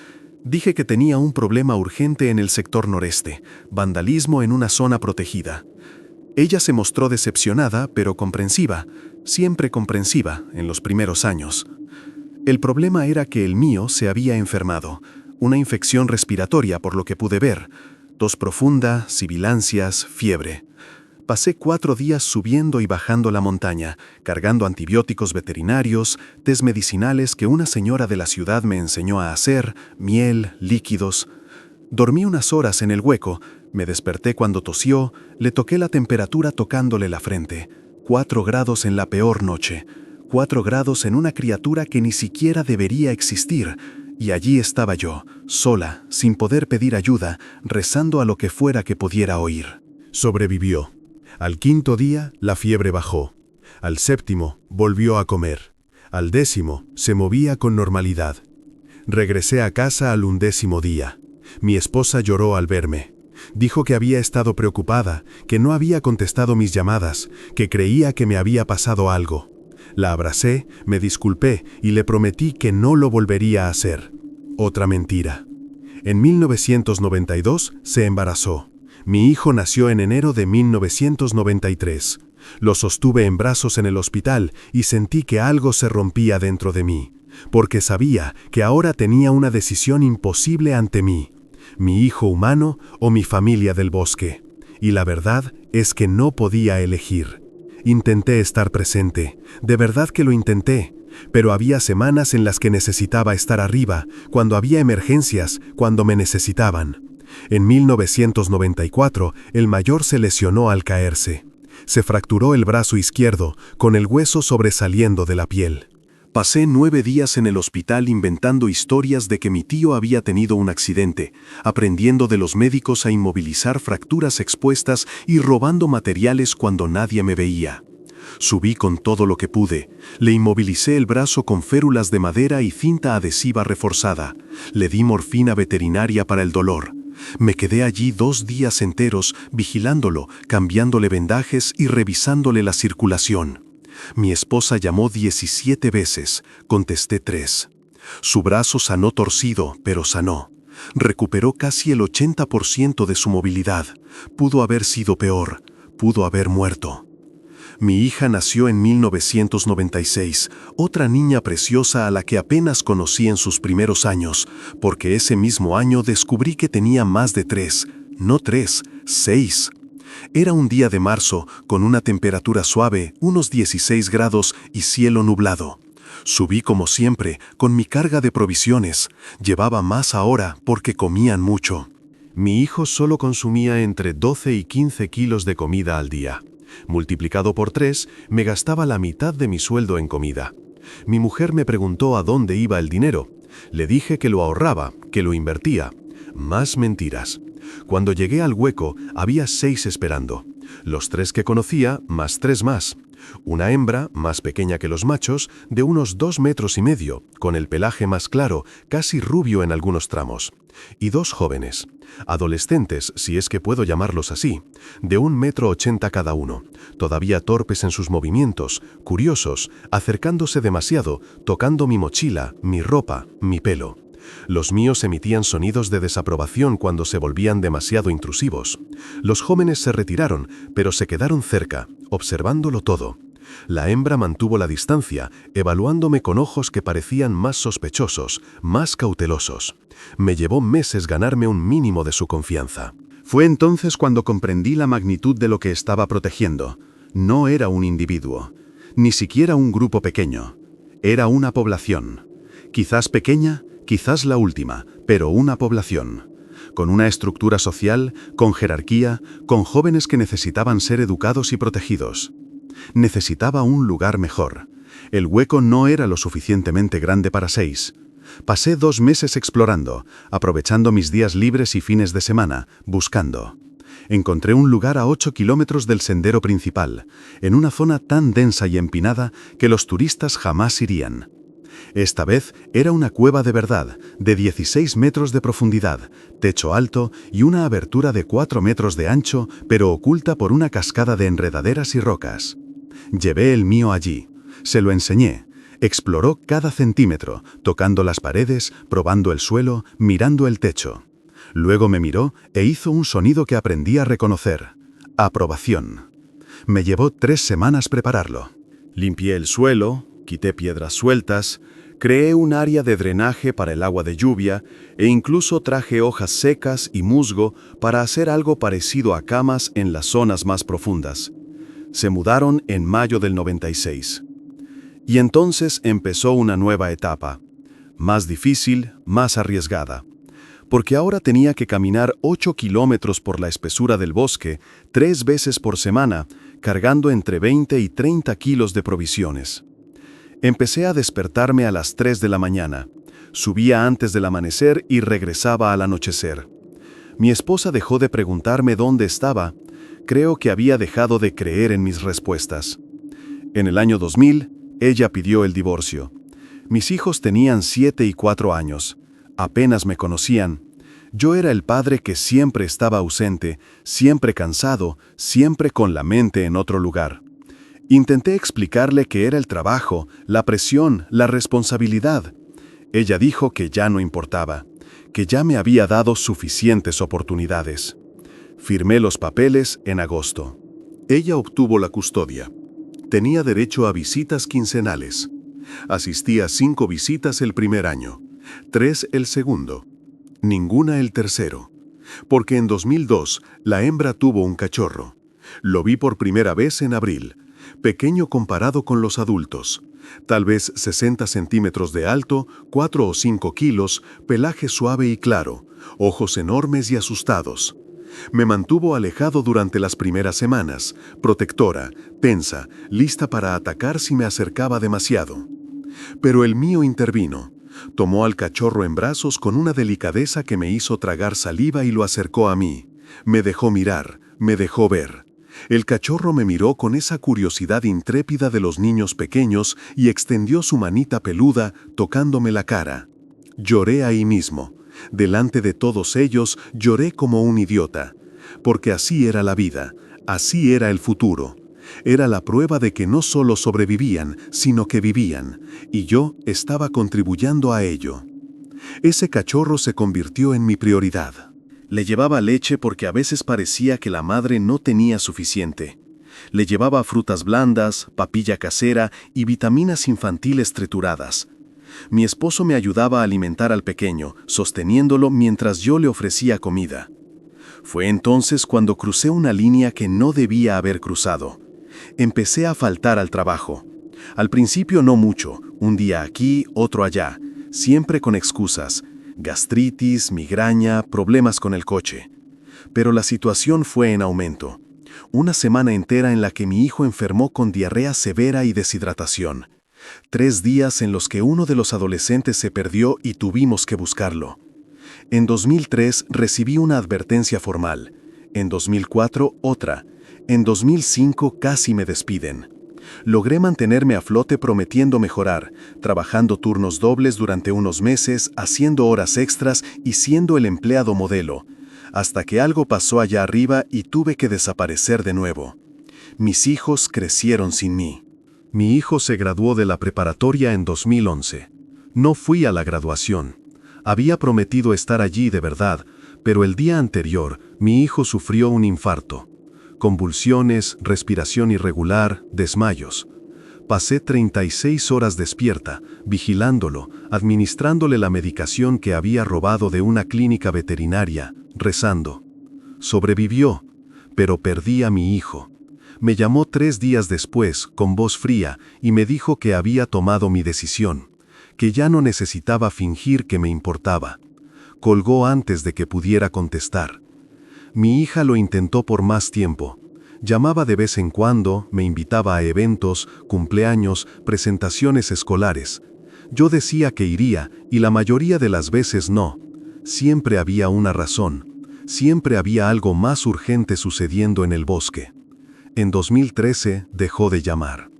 Dije que tenía un problema urgente en el sector noreste, vandalismo en una zona protegida. Ella se mostró decepcionada, pero comprensiva, siempre comprensiva en los primeros años. El problema era que el mío se había enfermado, una infección respiratoria por lo que pude ver, tos profunda, sibilancias, fiebre. Pasé 4 días subiendo y bajando la montaña, cargando antibióticos veterinarios, tés medicinales que una señora de la ciudad me enseñó a hacer, miel, líquidos. Dormí unas horas en el hueco, me desperté cuando tosió, le toqué la temperatura tocándole la frente. 4 grados en la peor noche. 4 grados en una criatura que ni siquiera debería existir, y allí estaba yo, sola, sin poder pedir ayuda, rezando a lo que fuera que pudiera oír. Sobrevivió. Al 5.º día, la fiebre bajó. Al 7.º, volvió a comer. Al 10.º, se movía con normalidad. Regresé a casa al 11.º día. Mi esposa lloró al verme. Dijo que había estado preocupada, que no había contestado mis llamadas, que creía que me había pasado algo. La abracé, me disculpé y le prometí que no lo volvería a hacer. Otra mentira. En 1992 se embarazó. Mi hijo nació en enero de 1993. Lo sostuve en brazos en el hospital y sentí que algo se rompía dentro de mí, porque sabía que ahora tenía una decisión imposible ante mí: mi hijo humano o mi familia del bosque. Y la verdad es que no podía elegir. Intenté estar presente, de verdad que lo intenté, pero había semanas en las que necesitaba estar arriba, cuando había emergencias, cuando me necesitaban. En 1994, el mayor se lesionó al caerse. Se fracturó el brazo izquierdo, con el hueso sobresaliendo de la piel. Pasé 9 días en el hospital inventando historias de que mi tío había tenido un accidente, aprendiendo de los médicos a inmovilizar fracturas expuestas y robando materiales cuando nadie me veía. Subí con todo lo que pude. Le inmovilicé el brazo con férulas de madera y cinta adhesiva reforzada. Le di morfina veterinaria para el dolor. Me quedé allí 2 días enteros vigilándolo, cambiándole vendajes y revisándole la circulación. Mi esposa llamó 17 veces, contesté 3. Su brazo sanó torcido, pero sanó. Recuperó casi el 80% de su movilidad. Pudo haber sido peor, pudo haber muerto. Mi hija nació en 1996, otra niña preciosa a la que apenas conocí en sus primeros años, porque ese mismo año descubrí que tenía más de 3, no 3, 6. Era un día de marzo, con una temperatura suave, unos 16 grados y cielo nublado. Subí como siempre, con mi carga de provisiones. Llevaba más ahora porque comían mucho. Mi hijo solo consumía entre 12 y 15 kilos de comida al día. Multiplicado por 3, me gastaba la mitad de mi sueldo en comida. Mi mujer me preguntó a dónde iba el dinero. Le dije que lo ahorraba, que lo invertía. Más mentiras. Cuando llegué al hueco, había 6 esperando. Los 3 que conocía, más 3 más. Una hembra, más pequeña que los machos, de unos 2,5 metros, con el pelaje más claro, casi rubio en algunos tramos. Y 2 jóvenes, adolescentes, si es que puedo llamarlos así, de 1,80 m cada uno, todavía torpes en sus movimientos, curiosos, acercándose demasiado, tocando mi mochila, mi ropa, mi pelo. Los míos emitían sonidos de desaprobación cuando se volvían demasiado intrusivos. Los jóvenes se retiraron, pero se quedaron cerca, observándolo todo. La hembra mantuvo la distancia, evaluándome con ojos que parecían más sospechosos, más cautelosos. Me llevó meses ganarme un mínimo de su confianza. Fue entonces cuando comprendí la magnitud de lo que estaba protegiendo. No era un individuo, ni siquiera un grupo pequeño. Era una población. Quizás pequeña, quizás la última, pero una población. Con una estructura social, con jerarquía, con jóvenes que necesitaban ser educados y protegidos. Necesitaba un lugar mejor. El hueco no era lo suficientemente grande para 6. Pasé 2 meses explorando, aprovechando mis días libres y fines de semana, buscando. Encontré un lugar a 8 kilómetros del sendero principal, en una zona tan densa y empinada que los turistas jamás irían. Esta vez era una cueva de verdad, de 16 metros de profundidad, techo alto y una abertura de 4 metros de ancho, pero oculta por una cascada de enredaderas y rocas. Llevé el mío allí, se lo enseñé, exploró cada centímetro, tocando las paredes, probando el suelo, mirando el techo. Luego me miró e hizo un sonido que aprendí a reconocer: aprobación. Me llevó 3 semanas prepararlo. Limpié el suelo, quité piedras sueltas, creé un área de drenaje para el agua de lluvia e incluso traje hojas secas y musgo para hacer algo parecido a camas en las zonas más profundas. Se mudaron en mayo del 96. Y entonces empezó una nueva etapa, más difícil, más arriesgada, porque ahora tenía que caminar 8 kilómetros por la espesura del bosque 3 veces por semana, cargando entre 20 y 30 kilos de provisiones. Empecé a despertarme a las 3 de la mañana, subía antes del amanecer y regresaba al anochecer. Mi esposa dejó de preguntarme dónde estaba. Creo que había dejado de creer en mis respuestas. En el año 2000, ella pidió el divorcio. Mis hijos tenían 7 y 4 años. Apenas me conocían. Yo era el padre que siempre estaba ausente, siempre cansado, siempre con la mente en otro lugar. Intenté explicarle que era el trabajo, la presión, la responsabilidad. Ella dijo que ya no importaba, que ya me había dado suficientes oportunidades. Firmé los papeles en agosto. Ella obtuvo la custodia. Tenía derecho a visitas quincenales. Asistí a 5 visitas el primer año, 3 el segundo, ninguna el tercero, porque en 2002 la hembra tuvo un cachorro. Lo vi por primera vez en abril, pequeño comparado con los adultos, tal vez 60 centímetros de alto, 4 o 5 kilos, pelaje suave y claro, ojos enormes y asustados. Me mantuvo alejado durante las primeras semanas, protectora, tensa, lista para atacar si me acercaba demasiado. Pero el mío intervino. Tomó al cachorro en brazos con una delicadeza que me hizo tragar saliva y lo acercó a mí. Me dejó mirar, me dejó ver. El cachorro me miró con esa curiosidad intrépida de los niños pequeños y extendió su manita peluda, tocándome la cara. Lloré ahí mismo. Delante de todos ellos lloré como un idiota, porque así era la vida, así era el futuro. Era la prueba de que no solo sobrevivían, sino que vivían, y yo estaba contribuyendo a ello. Ese cachorro se convirtió en mi prioridad. Le llevaba leche porque a veces parecía que la madre no tenía suficiente. Le llevaba frutas blandas, papilla casera y vitaminas infantiles trituradas. Mi esposo me ayudaba a alimentar al pequeño, sosteniéndolo mientras yo le ofrecía comida. Fue entonces cuando crucé una línea que no debía haber cruzado. Empecé a faltar al trabajo. Al principio no mucho, un día aquí, otro allá, siempre con excusas, gastritis, migraña, problemas con el coche. Pero la situación fue en aumento. Una semana entera en la que mi hijo enfermó con diarrea severa y deshidratación. 3 días en los que uno de los adolescentes se perdió y tuvimos que buscarlo. En 2003 recibí una advertencia formal. En 2004 otra. En 2005 casi me despiden. Logré mantenerme a flote prometiendo mejorar, trabajando turnos dobles durante unos meses, haciendo horas extras y siendo el empleado modelo, hasta que algo pasó allá arriba y tuve que desaparecer de nuevo. Mis hijos crecieron sin mí. Mi hijo se graduó de la preparatoria en 2011. No fui a la graduación. Había prometido estar allí de verdad, pero el día anterior mi hijo sufrió un infarto. Convulsiones, respiración irregular, desmayos. Pasé 36 horas despierta, vigilándolo, administrándole la medicación que había robado de una clínica veterinaria, rezando. Sobrevivió, pero perdí a mi hijo. Me llamó 3 días después, con voz fría, y me dijo que había tomado mi decisión, que ya no necesitaba fingir que me importaba. Colgó antes de que pudiera contestar. Mi hija lo intentó por más tiempo. Llamaba de vez en cuando, me invitaba a eventos, cumpleaños, presentaciones escolares. Yo decía que iría, y la mayoría de las veces no. Siempre había una razón. Siempre había algo más urgente sucediendo en el bosque. En 2013 dejó de llamar.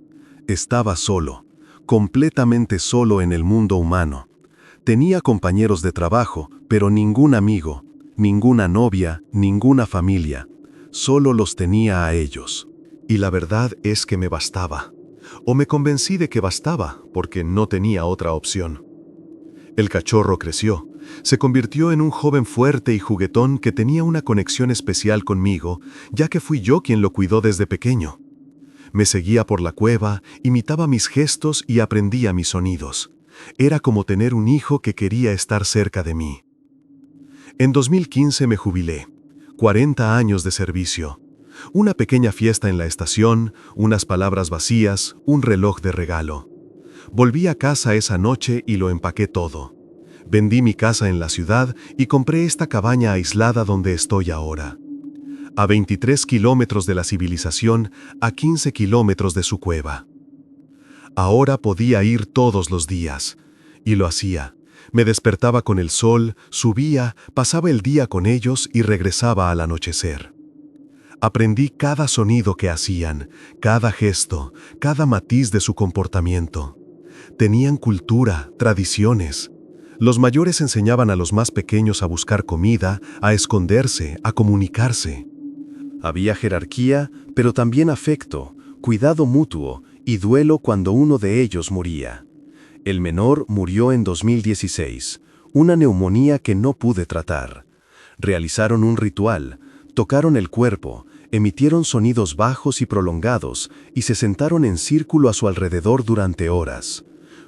Estaba solo, completamente solo en el mundo humano. Tenía compañeros de trabajo, pero ningún amigo. Ninguna novia, ninguna familia. Solo los tenía a ellos. Y la verdad es que me bastaba. O me convencí de que bastaba, porque no tenía otra opción. El cachorro creció. Se convirtió en un joven fuerte y juguetón que tenía una conexión especial conmigo, ya que fui yo quien lo cuidó desde pequeño. Me seguía por la cueva, imitaba mis gestos y aprendía mis sonidos. Era como tener un hijo que quería estar cerca de mí. En 2015 me jubilé. 40 años de servicio. Una pequeña fiesta en la estación, unas palabras vacías, un reloj de regalo. Volví a casa esa noche y lo empaqué todo. Vendí mi casa en la ciudad y compré esta cabaña aislada donde estoy ahora. A 23 kilómetros de la civilización, a 15 kilómetros de su cueva. Ahora podía ir todos los días. Y lo hacía. Me despertaba con el sol, subía, pasaba el día con ellos y regresaba al anochecer. Aprendí cada sonido que hacían, cada gesto, cada matiz de su comportamiento. Tenían cultura, tradiciones. Los mayores enseñaban a los más pequeños a buscar comida, a esconderse, a comunicarse. Había jerarquía, pero también afecto, cuidado mutuo y duelo cuando uno de ellos moría. El menor murió en 2016, una neumonía que no pude tratar. Realizaron un ritual, tocaron el cuerpo, emitieron sonidos bajos y prolongados y se sentaron en círculo a su alrededor durante horas.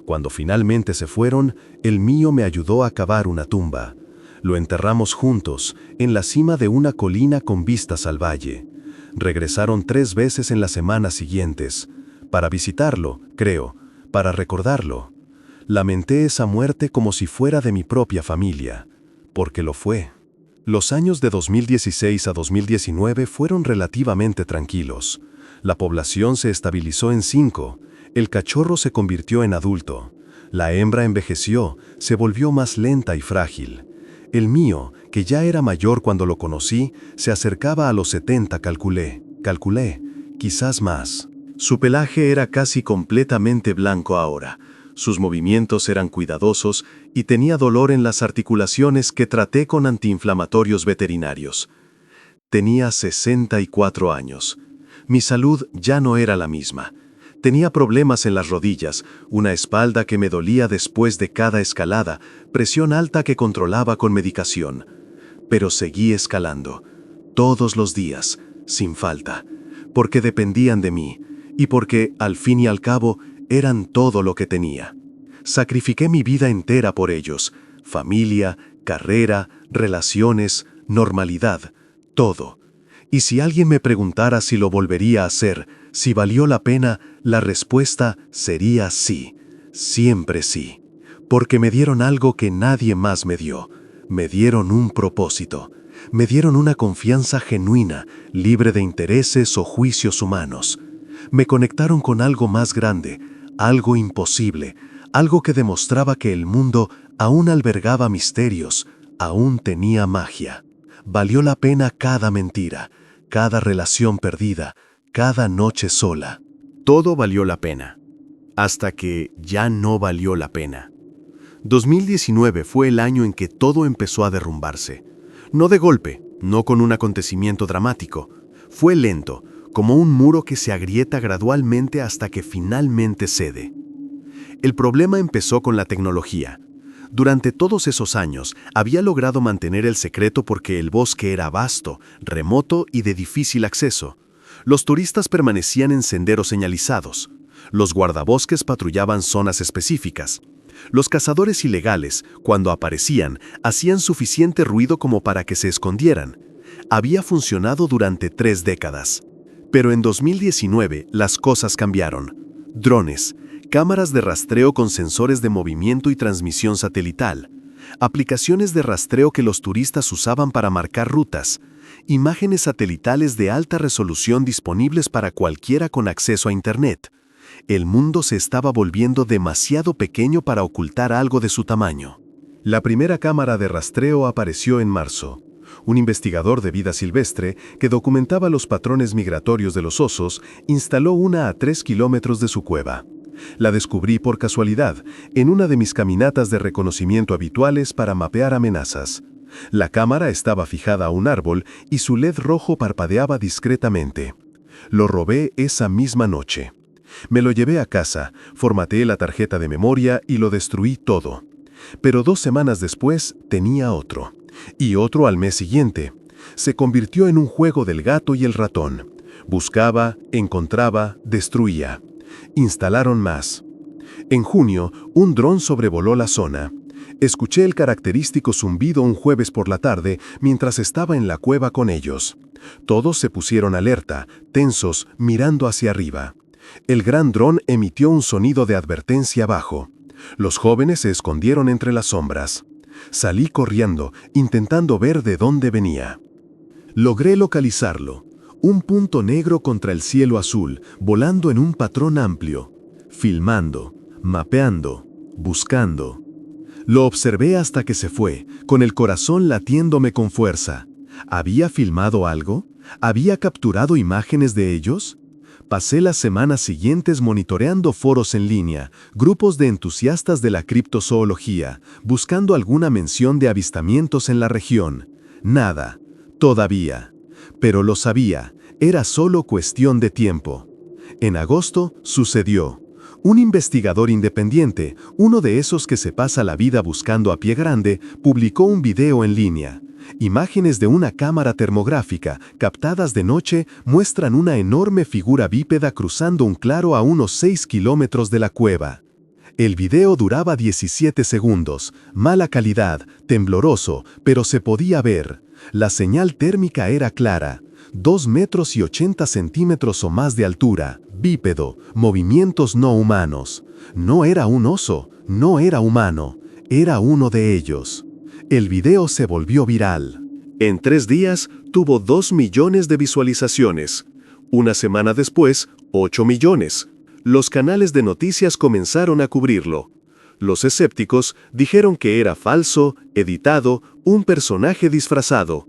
Cuando finalmente se fueron, el mío me ayudó a cavar una tumba. Lo enterramos juntos, en la cima de una colina con vistas al valle. Regresaron 3 veces en las semanas siguientes, para visitarlo, creo, para recordarlo. Lamenté esa muerte como si fuera de mi propia familia, porque lo fue. Los años de 2016 a 2019 fueron relativamente tranquilos. La población se estabilizó en 5, el cachorro se convirtió en adulto, la hembra envejeció, se volvió más lenta y frágil. El mío, que ya era mayor cuando lo conocí, se acercaba a los 70, calculé, quizás más. Su pelaje era casi completamente blanco ahora. Sus movimientos eran cuidadosos y tenía dolor en las articulaciones que traté con antiinflamatorios veterinarios. Tenía 64 años. Mi salud ya no era la misma. Tenía problemas en las rodillas, una espalda que me dolía después de cada escalada, presión alta que controlaba con medicación. Pero seguí escalando, todos los días, sin falta, porque dependían de mí y porque, al fin y al cabo, eran todo lo que tenía. Sacrifiqué mi vida entera por ellos, familia, carrera, relaciones, normalidad, todo. Y si alguien me preguntara si lo volvería a hacer, si valió la pena, la respuesta sería sí, siempre sí. Porque me dieron algo que nadie más me dio. Me dieron un propósito. Me dieron una confianza genuina, libre de intereses o juicios humanos. Me conectaron con algo más grande, algo imposible, algo que demostraba que el mundo aún albergaba misterios, aún tenía magia. Valió la pena cada mentira, cada relación perdida, cada noche sola. Todo valió la pena, hasta que ya no valió la pena. 2019 fue el año en que todo empezó a derrumbarse. No de golpe, no con un acontecimiento dramático. Fue lento, como un muro que se agrieta gradualmente hasta que finalmente cede. El problema empezó con la tecnología. Durante todos esos años había logrado mantener el secreto porque el bosque era vasto, remoto y de difícil acceso. Los turistas permanecían en senderos señalizados. Los guardabosques patrullaban zonas específicas. Los cazadores ilegales, cuando aparecían, hacían suficiente ruido como para que se escondieran. Había funcionado durante 3 décadas. Pero en 2019 las cosas cambiaron. Drones, cámaras de rastreo con sensores de movimiento y transmisión satelital, aplicaciones de rastreo que los turistas usaban para marcar rutas, imágenes satelitales de alta resolución disponibles para cualquiera con acceso a Internet. El mundo se estaba volviendo demasiado pequeño para ocultar algo de su tamaño. La primera cámara de rastreo apareció en marzo. Un investigador de vida silvestre que documentaba los patrones migratorios de los osos instaló una a 3 kilómetros de su cueva. La descubrí por casualidad, en una de mis caminatas de reconocimiento habituales para mapear amenazas. La cámara estaba fijada a un árbol y su LED rojo parpadeaba discretamente. Lo robé esa misma noche. Me lo llevé a casa, formateé la tarjeta de memoria y lo destruí todo. Pero 2 semanas después tenía otro. Y otro al mes siguiente. Se convirtió en un juego del gato y el ratón. Buscaba, encontraba, destruía. Instalaron más. En junio, un dron sobrevoló la zona. Escuché el característico zumbido un jueves por la tarde mientras estaba en la cueva con ellos. Todos se pusieron alerta, tensos, mirando hacia arriba. El gran dron emitió un sonido de advertencia bajo. Los jóvenes se escondieron entre las sombras. Salí corriendo, intentando ver de dónde venía. Logré localizarlo. Un punto negro contra el cielo azul, volando en un patrón amplio. Filmando, mapeando, buscando. Lo observé hasta que se fue, con el corazón latiéndome con fuerza. ¿Había filmado algo? ¿Había capturado imágenes de ellos? Pasé las semanas siguientes monitoreando foros en línea, grupos de entusiastas de la criptozoología, buscando alguna mención de avistamientos en la región. Nada, todavía. Pero lo sabía, era solo cuestión de tiempo. En agosto sucedió. Un investigador independiente, uno de esos que se pasa la vida buscando a pie grande, publicó un video en línea. Imágenes de una cámara termográfica, captadas de noche, muestran una enorme figura bípeda cruzando un claro a unos 6 kilómetros de la cueva. El video duraba 17 segundos, mala calidad, tembloroso, pero se podía ver. La señal térmica era clara. 2 metros y 80 centímetros o más de altura, bípedo, movimientos no humanos. No era un oso, no era humano, era uno de ellos. El video se volvió viral. En 3 días tuvo 2 millones de visualizaciones. Una semana después, 8 millones. Los canales de noticias comenzaron a cubrirlo. Los escépticos dijeron que era falso, editado, un personaje disfrazado.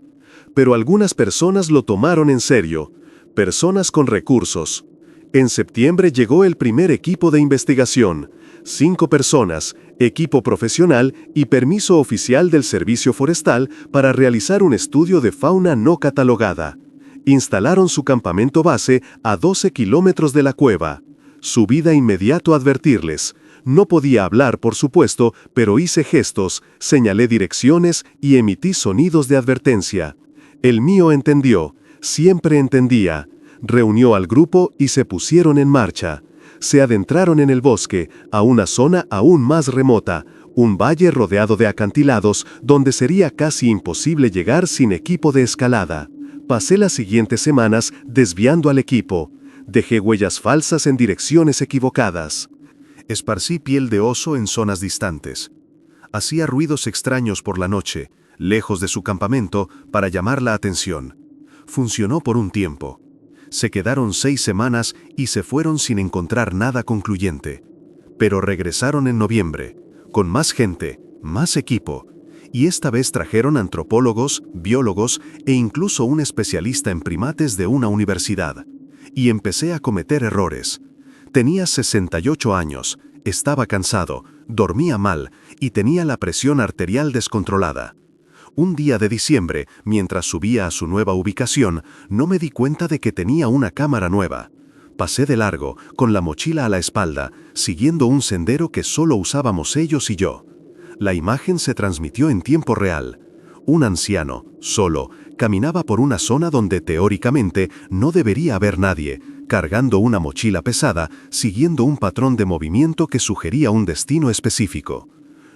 Pero algunas personas lo tomaron en serio, personas con recursos. En septiembre llegó el primer equipo de investigación, 5 personas, equipo profesional y permiso oficial del Servicio Forestal para realizar un estudio de fauna no catalogada. Instalaron su campamento base a 12 kilómetros de la cueva. Subí de inmediato a advertirles. No podía hablar, por supuesto, pero hice gestos, señalé direcciones y emití sonidos de advertencia. El mío entendió, siempre entendía. Reunió al grupo y se pusieron en marcha. Se adentraron en el bosque, a una zona aún más remota, un valle rodeado de acantilados donde sería casi imposible llegar sin equipo de escalada. Pasé las siguientes semanas desviando al equipo. Dejé huellas falsas en direcciones equivocadas. Esparcí piel de oso en zonas distantes. Hacía ruidos extraños por la noche, lejos de su campamento, para llamar la atención. Funcionó por un tiempo. Se quedaron 6 semanas y se fueron sin encontrar nada concluyente. Pero regresaron en noviembre, con más gente, más equipo, y esta vez trajeron antropólogos, biólogos e incluso un especialista en primates de una universidad. Y empecé a cometer errores. Tenía 68 años, estaba cansado, dormía mal y tenía la presión arterial descontrolada. Un día de diciembre, mientras subía a su nueva ubicación, no me di cuenta de que tenía una cámara nueva. Pasé de largo, con la mochila a la espalda, siguiendo un sendero que solo usábamos ellos y yo. La imagen se transmitió en tiempo real. Un anciano, solo, caminaba por una zona donde teóricamente no debería haber nadie, cargando una mochila pesada, siguiendo un patrón de movimiento que sugería un destino específico.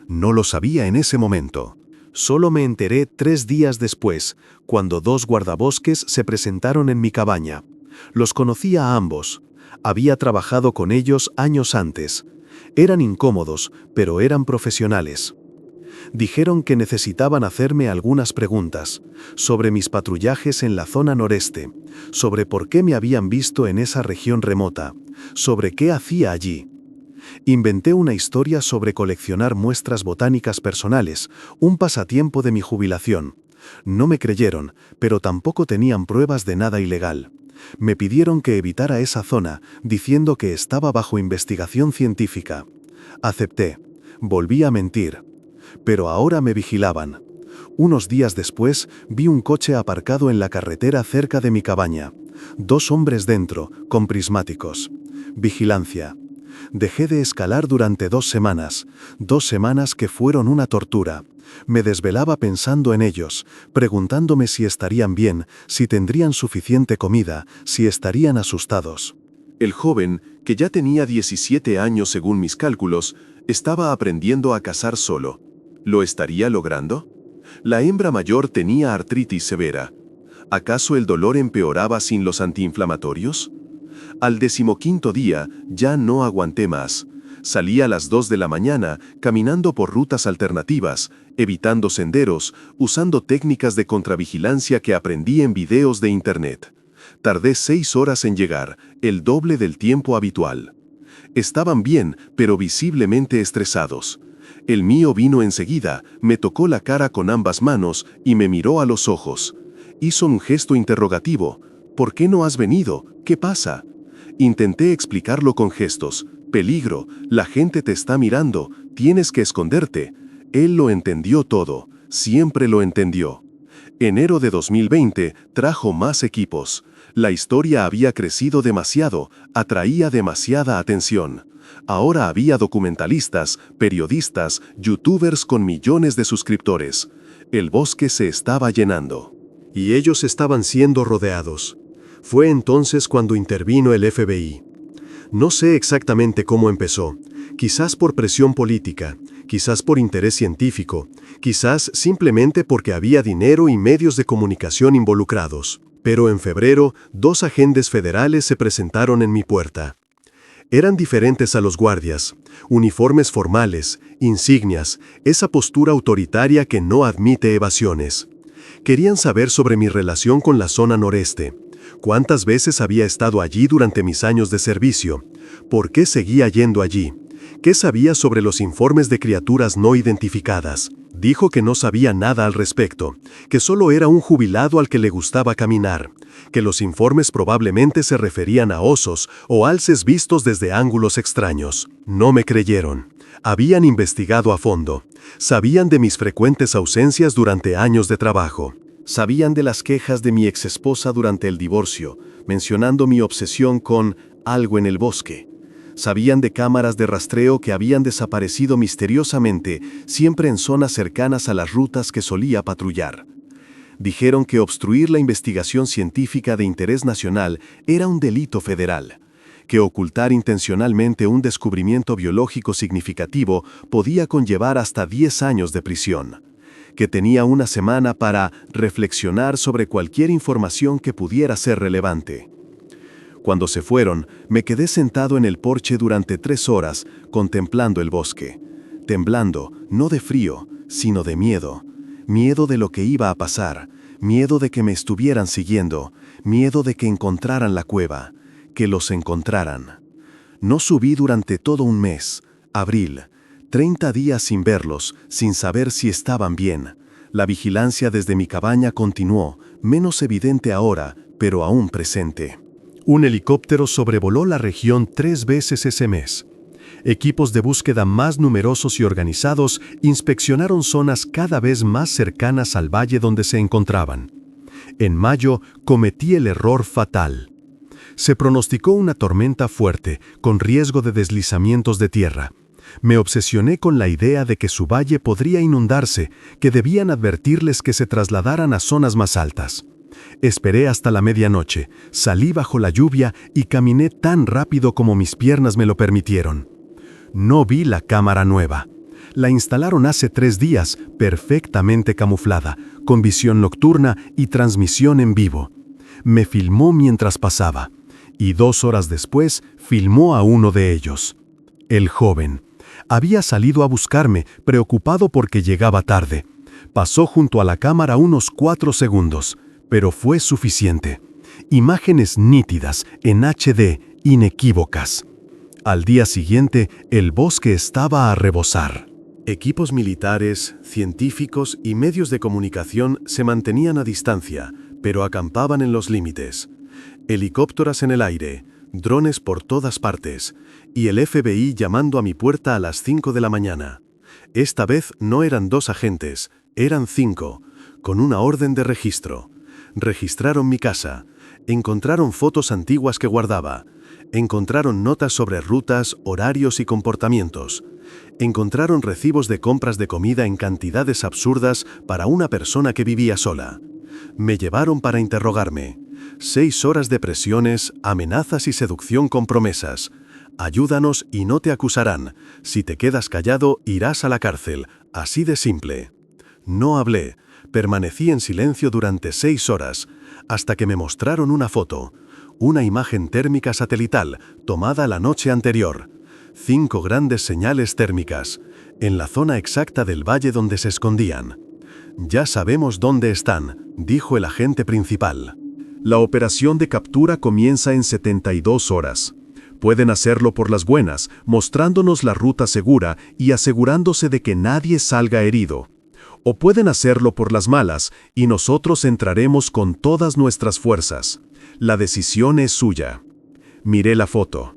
No lo sabía en ese momento. Solo me enteré 3 días después, cuando 2 guardabosques se presentaron en mi cabaña. Los conocía a ambos. Había trabajado con ellos años antes. Eran incómodos, pero eran profesionales. Dijeron que necesitaban hacerme algunas preguntas sobre mis patrullajes en la zona noreste, sobre por qué me habían visto en esa región remota, sobre qué hacía allí. Inventé una historia sobre coleccionar muestras botánicas personales, un pasatiempo de mi jubilación. No me creyeron, pero tampoco tenían pruebas de nada ilegal. Me pidieron que evitara esa zona, diciendo que estaba bajo investigación científica. Acepté. Volví a mentir. Pero ahora me vigilaban. Unos días después, vi un coche aparcado en la carretera cerca de mi cabaña. 2 hombres dentro, con prismáticos. Vigilancia. Dejé de escalar durante 2 semanas. 2 semanas que fueron una tortura. Me desvelaba pensando en ellos, preguntándome si estarían bien, si tendrían suficiente comida, si estarían asustados. El joven, que ya tenía 17 años según mis cálculos, estaba aprendiendo a cazar solo. ¿Lo estaría logrando? La hembra mayor tenía artritis severa. ¿Acaso el dolor empeoraba sin los antiinflamatorios? Al 15º día ya no aguanté más. Salí a las 2 de la mañana caminando por rutas alternativas, evitando senderos, usando técnicas de contravigilancia que aprendí en videos de internet. Tardé 6 horas en llegar, el doble del tiempo habitual. Estaban bien, pero visiblemente estresados. El mío vino enseguida, me tocó la cara con ambas manos y me miró a los ojos. Hizo un gesto interrogativo. ¿Por qué no has venido? ¿Qué pasa? Intenté explicarlo con gestos. Peligro, la gente te está mirando, tienes que esconderte. Él lo entendió todo, siempre lo entendió. Enero de 2020 trajo más equipos. La historia había crecido demasiado, atraía demasiada atención. Ahora había documentalistas, periodistas, youtubers con millones de suscriptores. El bosque se estaba llenando. Y ellos estaban siendo rodeados. Fue entonces cuando intervino el FBI. No sé exactamente cómo empezó, quizás por presión política, quizás por interés científico, quizás simplemente porque había dinero y medios de comunicación involucrados. Pero en febrero, 2 agentes federales se presentaron en mi puerta. Eran diferentes a los guardias, uniformes formales, insignias, esa postura autoritaria que no admite evasiones. Querían saber sobre mi relación con la zona noreste. ¿Cuántas veces había estado allí durante mis años de servicio? ¿Por qué seguía yendo allí? ¿Qué sabía sobre los informes de criaturas no identificadas? Dijo que no sabía nada al respecto, que solo era un jubilado al que le gustaba caminar, que los informes probablemente se referían a osos o alces vistos desde ángulos extraños. No me creyeron. Habían investigado a fondo. Sabían de mis frecuentes ausencias durante años de trabajo. Sabían de las quejas de mi exesposa durante el divorcio, mencionando mi obsesión con algo en el bosque. Sabían de cámaras de rastreo que habían desaparecido misteriosamente, siempre en zonas cercanas a las rutas que solía patrullar. Dijeron que obstruir la investigación científica de interés nacional era un delito federal, que ocultar intencionalmente un descubrimiento biológico significativo podía conllevar hasta 10 años de prisión, que tenía una semana para reflexionar sobre cualquier información que pudiera ser relevante. Cuando se fueron, me quedé sentado en el porche durante 3 horas, contemplando el bosque, temblando, no de frío, sino de miedo. Miedo de lo que iba a pasar, miedo de que me estuvieran siguiendo, miedo de que encontraran la cueva, que los encontraran. No subí durante todo un mes, abril, 30 días sin verlos, sin saber si estaban bien. La vigilancia desde mi cabaña continuó, menos evidente ahora, pero aún presente. Un helicóptero sobrevoló la región 3 veces ese mes. Equipos de búsqueda más numerosos y organizados inspeccionaron zonas cada vez más cercanas al valle donde se encontraban. En mayo cometí el error fatal. Se pronosticó una tormenta fuerte, con riesgo de deslizamientos de tierra. Me obsesioné con la idea de que su valle podría inundarse, que debían advertirles que se trasladaran a zonas más altas. Esperé hasta la medianoche, salí bajo la lluvia y caminé tan rápido como mis piernas me lo permitieron. No vi la cámara nueva. La instalaron hace 3 días, perfectamente camuflada, con visión nocturna y transmisión en vivo. Me filmó mientras pasaba, y 2 horas después filmó a uno de ellos. El joven. Había salido a buscarme, preocupado porque llegaba tarde. Pasó junto a la cámara unos 4 segundos, pero fue suficiente. Imágenes nítidas, en HD, inequívocas. Al día siguiente, el bosque estaba a rebosar. Equipos militares, científicos y medios de comunicación se mantenían a distancia, pero acampaban en los límites. Helicópteros en el aire, drones por todas partes, y el FBI llamando a mi puerta a las 5 de la mañana. Esta vez no eran 2 agentes, eran 5, con una orden de registro. Registraron mi casa, encontraron fotos antiguas que guardaba, encontraron notas sobre rutas, horarios y comportamientos. Encontraron recibos de compras de comida en cantidades absurdas para una persona que vivía sola. Me llevaron para interrogarme. 6 horas de presiones, amenazas y seducción con promesas. Ayúdanos y no te acusarán. Si te quedas callado, irás a la cárcel. Así de simple. No hablé. Permanecí en silencio durante 6 horas, hasta que me mostraron una foto. Una imagen térmica satelital, tomada la noche anterior. 5 grandes señales térmicas, en la zona exacta del valle donde se escondían. Ya sabemos dónde están, dijo el agente principal. La operación de captura comienza en 72 horas. Pueden hacerlo por las buenas, mostrándonos la ruta segura y asegurándose de que nadie salga herido. O pueden hacerlo por las malas y nosotros entraremos con todas nuestras fuerzas. La decisión es suya. Miré la foto.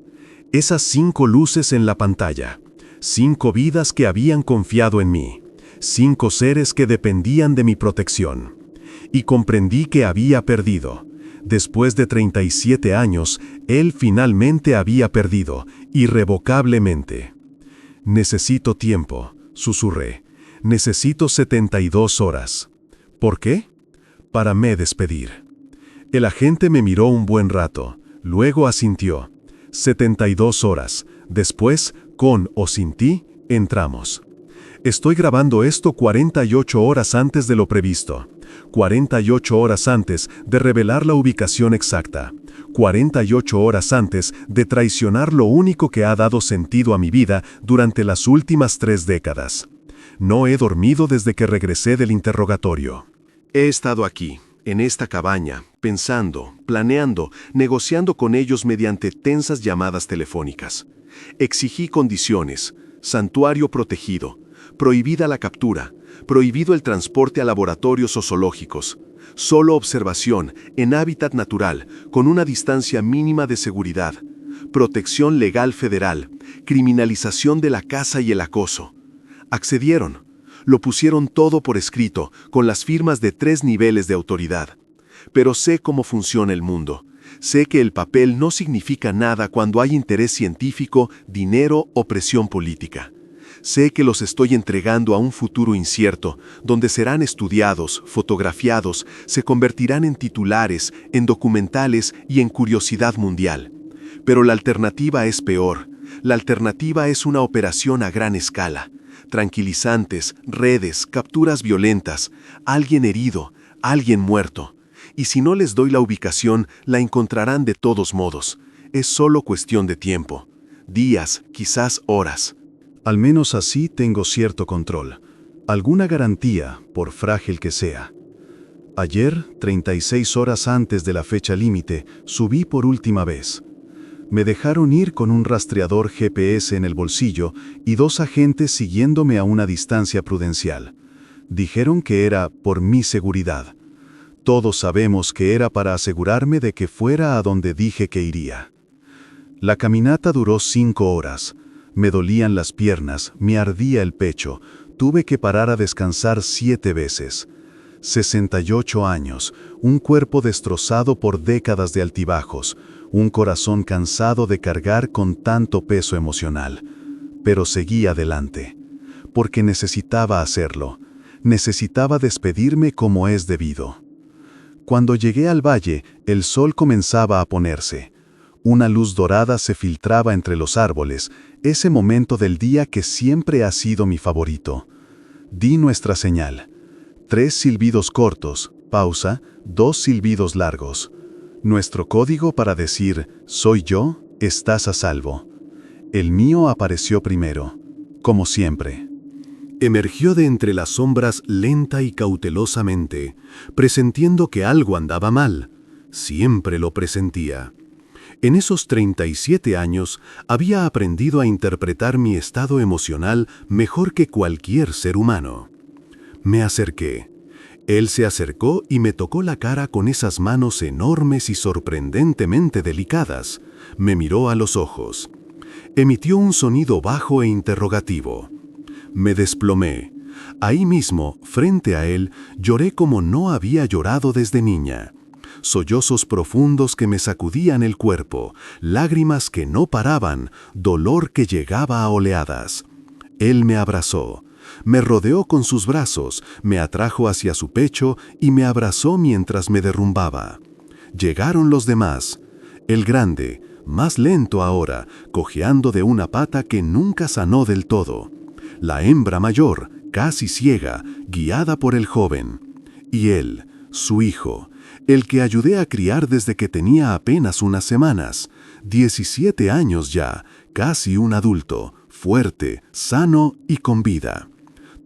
Esas 5 luces en la pantalla. 5 vidas que habían confiado en mí. 5 seres que dependían de mi protección. Y comprendí que había perdido. Después de 37 años, él finalmente había perdido, irrevocablemente. Necesito tiempo, susurré. Necesito 72 horas. ¿Por qué? Para me despedir. El agente me miró un buen rato, luego asintió. 72 horas. Después, con o sin ti, entramos. Estoy grabando esto 48 horas antes de lo previsto. 48 horas antes de revelar la ubicación exacta. 48 horas antes de traicionar lo único que ha dado sentido a mi vida durante las últimas 3 décadas. No he dormido desde que regresé del interrogatorio. He estado aquí, en esta cabaña, pensando, planeando, negociando con ellos mediante tensas llamadas telefónicas. Exigí condiciones, santuario protegido, prohibida la captura, prohibido el transporte a laboratorios o zoológicos, solo observación, en hábitat natural, con una distancia mínima de seguridad, protección legal federal, criminalización de la caza y el acoso. Accedieron. Lo pusieron todo por escrito, con las firmas de 3 niveles de autoridad. Pero sé cómo funciona el mundo. Sé que el papel no significa nada cuando hay interés científico, dinero o presión política. Sé que los estoy entregando a un futuro incierto, donde serán estudiados, fotografiados, se convertirán en titulares, en documentales y en curiosidad mundial. Pero la alternativa es peor. La alternativa es una operación a gran escala. tranquilizantes, redes, capturas violentas, alguien herido, alguien muerto. Y si no les doy la ubicación, la encontrarán de todos modos. Es solo cuestión de tiempo. Días, quizás horas. Al menos así tengo cierto control. Alguna garantía, por frágil que sea. Ayer, 36 horas antes de la fecha límite, subí por última vez. Me dejaron ir con un rastreador GPS en el bolsillo y 2 agentes siguiéndome a una distancia prudencial. Dijeron que era por mi seguridad. Todos sabemos que era para asegurarme de que fuera a donde dije que iría. La caminata duró 5 horas. Me dolían las piernas, me ardía el pecho. Tuve que parar a descansar 7 veces. 68 años, un cuerpo destrozado por décadas de altibajos, un corazón cansado de cargar con tanto peso emocional. Pero seguí adelante, porque necesitaba hacerlo. Necesitaba despedirme como es debido. Cuando llegué al valle, el sol comenzaba a ponerse. Una luz dorada se filtraba entre los árboles, ese momento del día que siempre ha sido mi favorito. Di nuestra señal. 3 silbidos cortos, pausa, 2 silbidos largos. Nuestro código para decir, soy yo, estás a salvo. El mío apareció primero, como siempre. Emergió de entre las sombras lenta y cautelosamente, presentiendo que algo andaba mal. Siempre lo presentía. En esos 37 años había aprendido a interpretar mi estado emocional mejor que cualquier ser humano. Me acerqué. Él se acercó y me tocó la cara con esas manos enormes y sorprendentemente delicadas. Me miró a los ojos. Emitió un sonido bajo e interrogativo. Me desplomé. Ahí mismo, frente a él, lloré como no había llorado desde niña. Sollozos profundos que me sacudían el cuerpo, lágrimas que no paraban, dolor que llegaba a oleadas. Él me abrazó. Me rodeó con sus brazos, me atrajo hacia su pecho y me abrazó mientras me derrumbaba. Llegaron los demás. El grande, más lento ahora, cojeando de una pata que nunca sanó del todo. La hembra mayor, casi ciega, guiada por el joven. Y él, su hijo, el que ayudé a criar desde que tenía apenas unas semanas. 17 años ya, casi un adulto, fuerte, sano y con vida.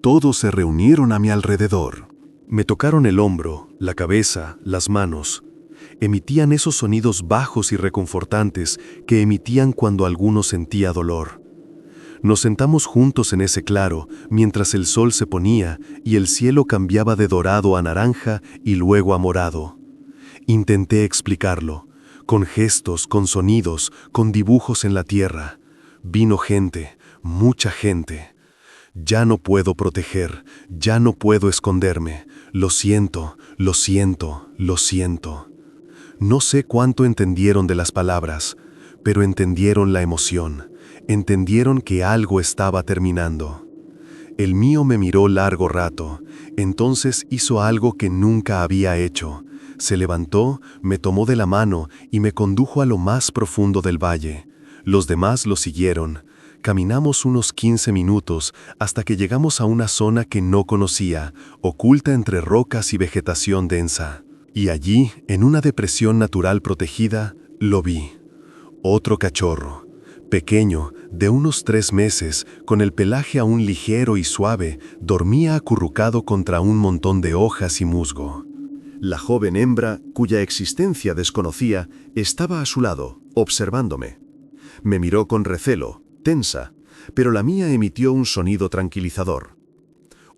Todos se reunieron a mi alrededor. Me tocaron el hombro, la cabeza, las manos. Emitían esos sonidos bajos y reconfortantes que emitían cuando alguno sentía dolor. Nos sentamos juntos en ese claro, mientras el sol se ponía y el cielo cambiaba de dorado a naranja y luego a morado. Intenté explicarlo, con gestos, con sonidos, con dibujos en la tierra. Vino gente, mucha gente. Ya no puedo proteger, ya no puedo esconderme. Lo siento, lo siento, lo siento. No sé cuánto entendieron de las palabras, pero entendieron la emoción. Entendieron que algo estaba terminando. El mío me miró largo rato, entonces hizo algo que nunca había hecho. Se levantó, me tomó de la mano y me condujo a lo más profundo del valle. Los demás lo siguieron. Caminamos unos 15 minutos hasta que llegamos a una zona que no conocía, oculta entre rocas y vegetación densa. Y allí, en una depresión natural protegida, lo vi. Otro cachorro, pequeño, de unos 3 meses, con el pelaje aún ligero y suave, dormía acurrucado contra un montón de hojas y musgo. La joven hembra, cuya existencia desconocía, estaba a su lado, observándome. Me miró con recelo, tensa, pero la mía emitió un sonido tranquilizador.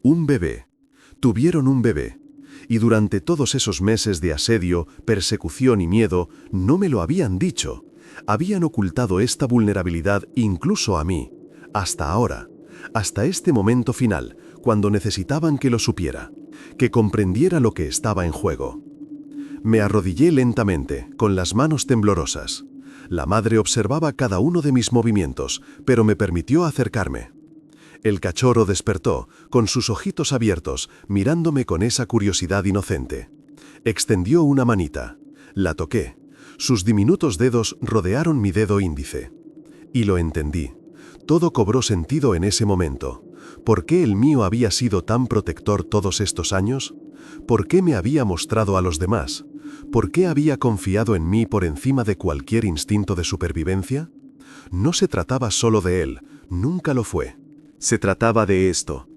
Un bebé. Tuvieron un bebé. Y durante todos esos meses de asedio, persecución y miedo, no me lo habían dicho. Habían ocultado esta vulnerabilidad incluso a mí. Hasta ahora. Hasta este momento final, cuando necesitaban que lo supiera. Que comprendiera lo que estaba en juego. Me arrodillé lentamente, con las manos temblorosas. La madre observaba cada uno de mis movimientos, pero me permitió acercarme. El cachorro despertó, con sus ojitos abiertos, mirándome con esa curiosidad inocente. Extendió una manita. La toqué. Sus diminutos dedos rodearon mi dedo índice. Y lo entendí. Todo cobró sentido en ese momento. ¿Por qué el mío había sido tan protector todos estos años? ¿Por qué me había mostrado a los demás? ¿Por qué había confiado en mí por encima de cualquier instinto de supervivencia? No se trataba solo de él, nunca lo fue. Se trataba de esto,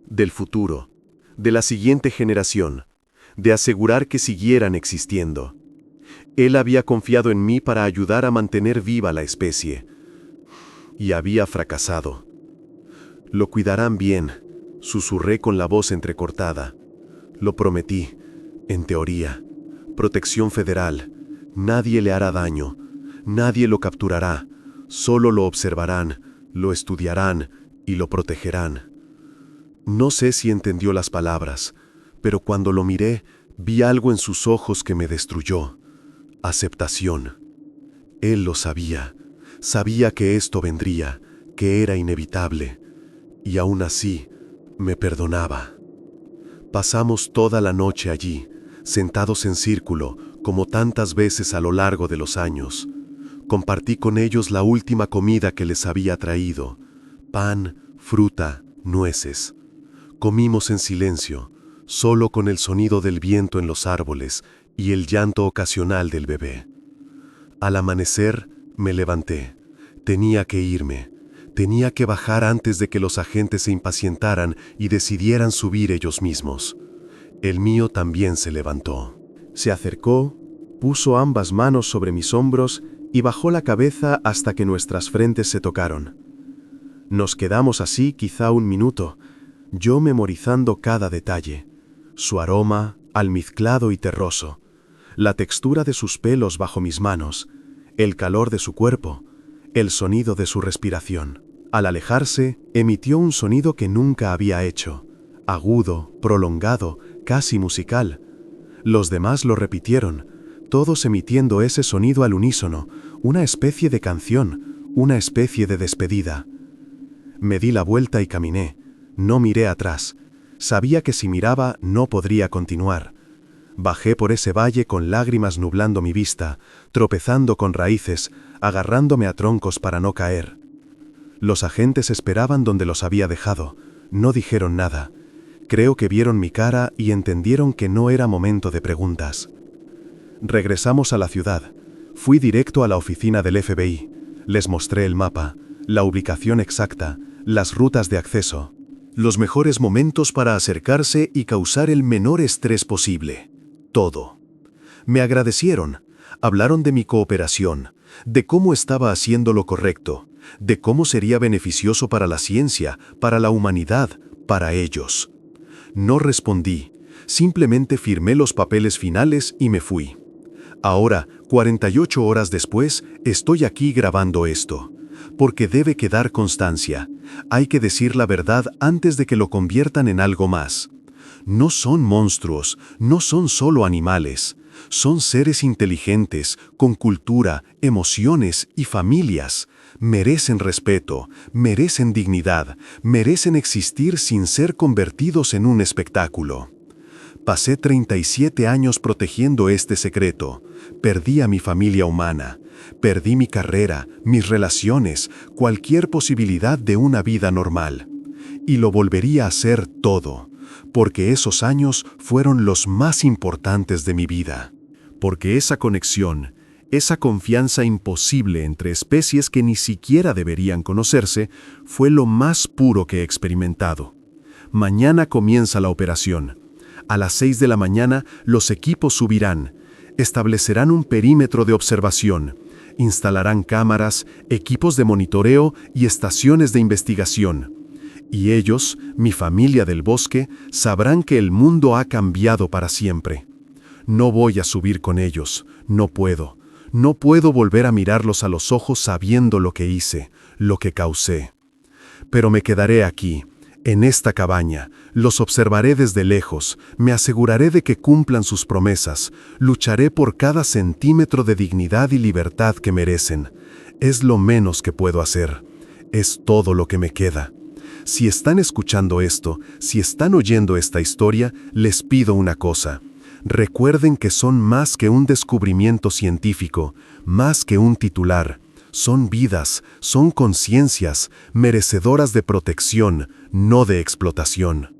del futuro, de la siguiente generación, de asegurar que siguieran existiendo. Él había confiado en mí para ayudar a mantener viva la especie. Y había fracasado. Lo cuidarán bien, susurré con la voz entrecortada. Lo prometí, en teoría. Protección federal. Nadie le hará daño. Nadie lo capturará. Solo lo observarán, lo estudiarán y lo protegerán. No sé si entendió las palabras, pero cuando lo miré, vi algo en sus ojos que me destruyó. Aceptación. Él lo sabía. Sabía que esto vendría, que era inevitable. Y aún así, me perdonaba. Pasamos toda la noche allí, sentados en círculo, como tantas veces a lo largo de los años. Compartí con ellos la última comida que les había traído: pan, fruta, nueces. Comimos en silencio, solo con el sonido del viento en los árboles y el llanto ocasional del bebé. Al amanecer, me levanté. Tenía que irme. Tenía que bajar antes de que los agentes se impacientaran y decidieran subir ellos mismos. El mío también se levantó. Se acercó, puso ambas manos sobre mis hombros y bajó la cabeza hasta que nuestras frentes se tocaron. Nos quedamos así quizá un minuto, yo memorizando cada detalle. Su aroma, almizclado y terroso. La textura de sus pelos bajo mis manos. El calor de su cuerpo. El sonido de su respiración. Al alejarse, emitió un sonido que nunca había hecho. Agudo, prolongado, casi musical. Los demás lo repitieron, todos emitiendo ese sonido al unísono, una especie de canción, una especie de despedida. Me di la vuelta y caminé. No miré atrás. Sabía que si miraba no podría continuar. Bajé por ese valle con lágrimas nublando mi vista, tropezando con raíces, agarrándome a troncos para no caer. Los agentes esperaban donde los había dejado. No dijeron nada. Creo que vieron mi cara y entendieron que no era momento de preguntas. Regresamos a la ciudad. Fui directo a la oficina del FBI. Les mostré el mapa, la ubicación exacta, las rutas de acceso. Los mejores momentos para acercarse y causar el menor estrés posible. Todo. Me agradecieron. Hablaron de mi cooperación, de cómo estaba haciendo lo correcto, de cómo sería beneficioso para la ciencia, para la humanidad, para ellos. No respondí, simplemente firmé los papeles finales y me fui. Ahora, 48 horas después, estoy aquí grabando esto, porque debe quedar constancia. Hay que decir la verdad antes de que lo conviertan en algo más. No son monstruos, no son solo animales. Son seres inteligentes, con cultura, emociones y familias. Merecen respeto, merecen dignidad, merecen existir sin ser convertidos en un espectáculo. Pasé 37 años protegiendo este secreto. Perdí a mi familia humana. Perdí mi carrera, mis relaciones, cualquier posibilidad de una vida normal. Y lo volvería a hacer todo, porque esos años fueron los más importantes de mi vida. Porque esa conexión, esa confianza imposible entre especies que ni siquiera deberían conocerse, fue lo más puro que he experimentado. Mañana comienza la operación. A las 6 de la mañana los equipos subirán, establecerán un perímetro de observación, instalarán cámaras, equipos de monitoreo y estaciones de investigación. Y ellos, mi familia del bosque, sabrán que el mundo ha cambiado para siempre. No voy a subir con ellos, no puedo. No puedo volver a mirarlos a los ojos sabiendo lo que hice, lo que causé. Pero me quedaré aquí, en esta cabaña, los observaré desde lejos, me aseguraré de que cumplan sus promesas, lucharé por cada centímetro de dignidad y libertad que merecen. Es lo menos que puedo hacer. Es todo lo que me queda. Si están escuchando esto, si están oyendo esta historia, les pido una cosa. Recuerden que son más que un descubrimiento científico, más que un titular. Son vidas, son conciencias, merecedoras de protección, no de explotación.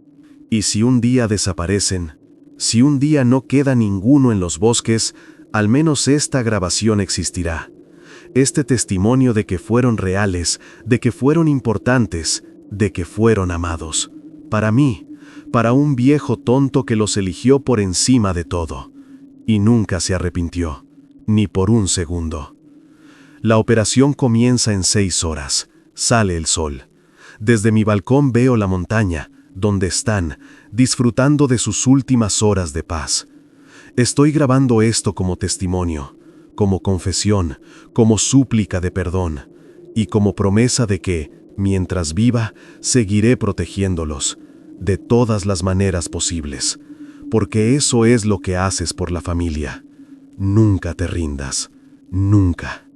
Y si un día desaparecen, si un día no queda ninguno en los bosques, al menos esta grabación existirá. Este testimonio de que fueron reales, de que fueron importantes, de que fueron amados. Para mí, para un viejo tonto que los eligió por encima de todo. Y nunca se arrepintió, ni por un segundo. La operación comienza en 6 horas. Sale el sol. Desde mi balcón veo la montaña, donde están, disfrutando de sus últimas horas de paz. Estoy grabando esto como testimonio, como confesión, como súplica de perdón, y como promesa de que, mientras viva, seguiré protegiéndolos, de todas las maneras posibles, porque eso es lo que haces por la familia. Nunca te rindas, nunca.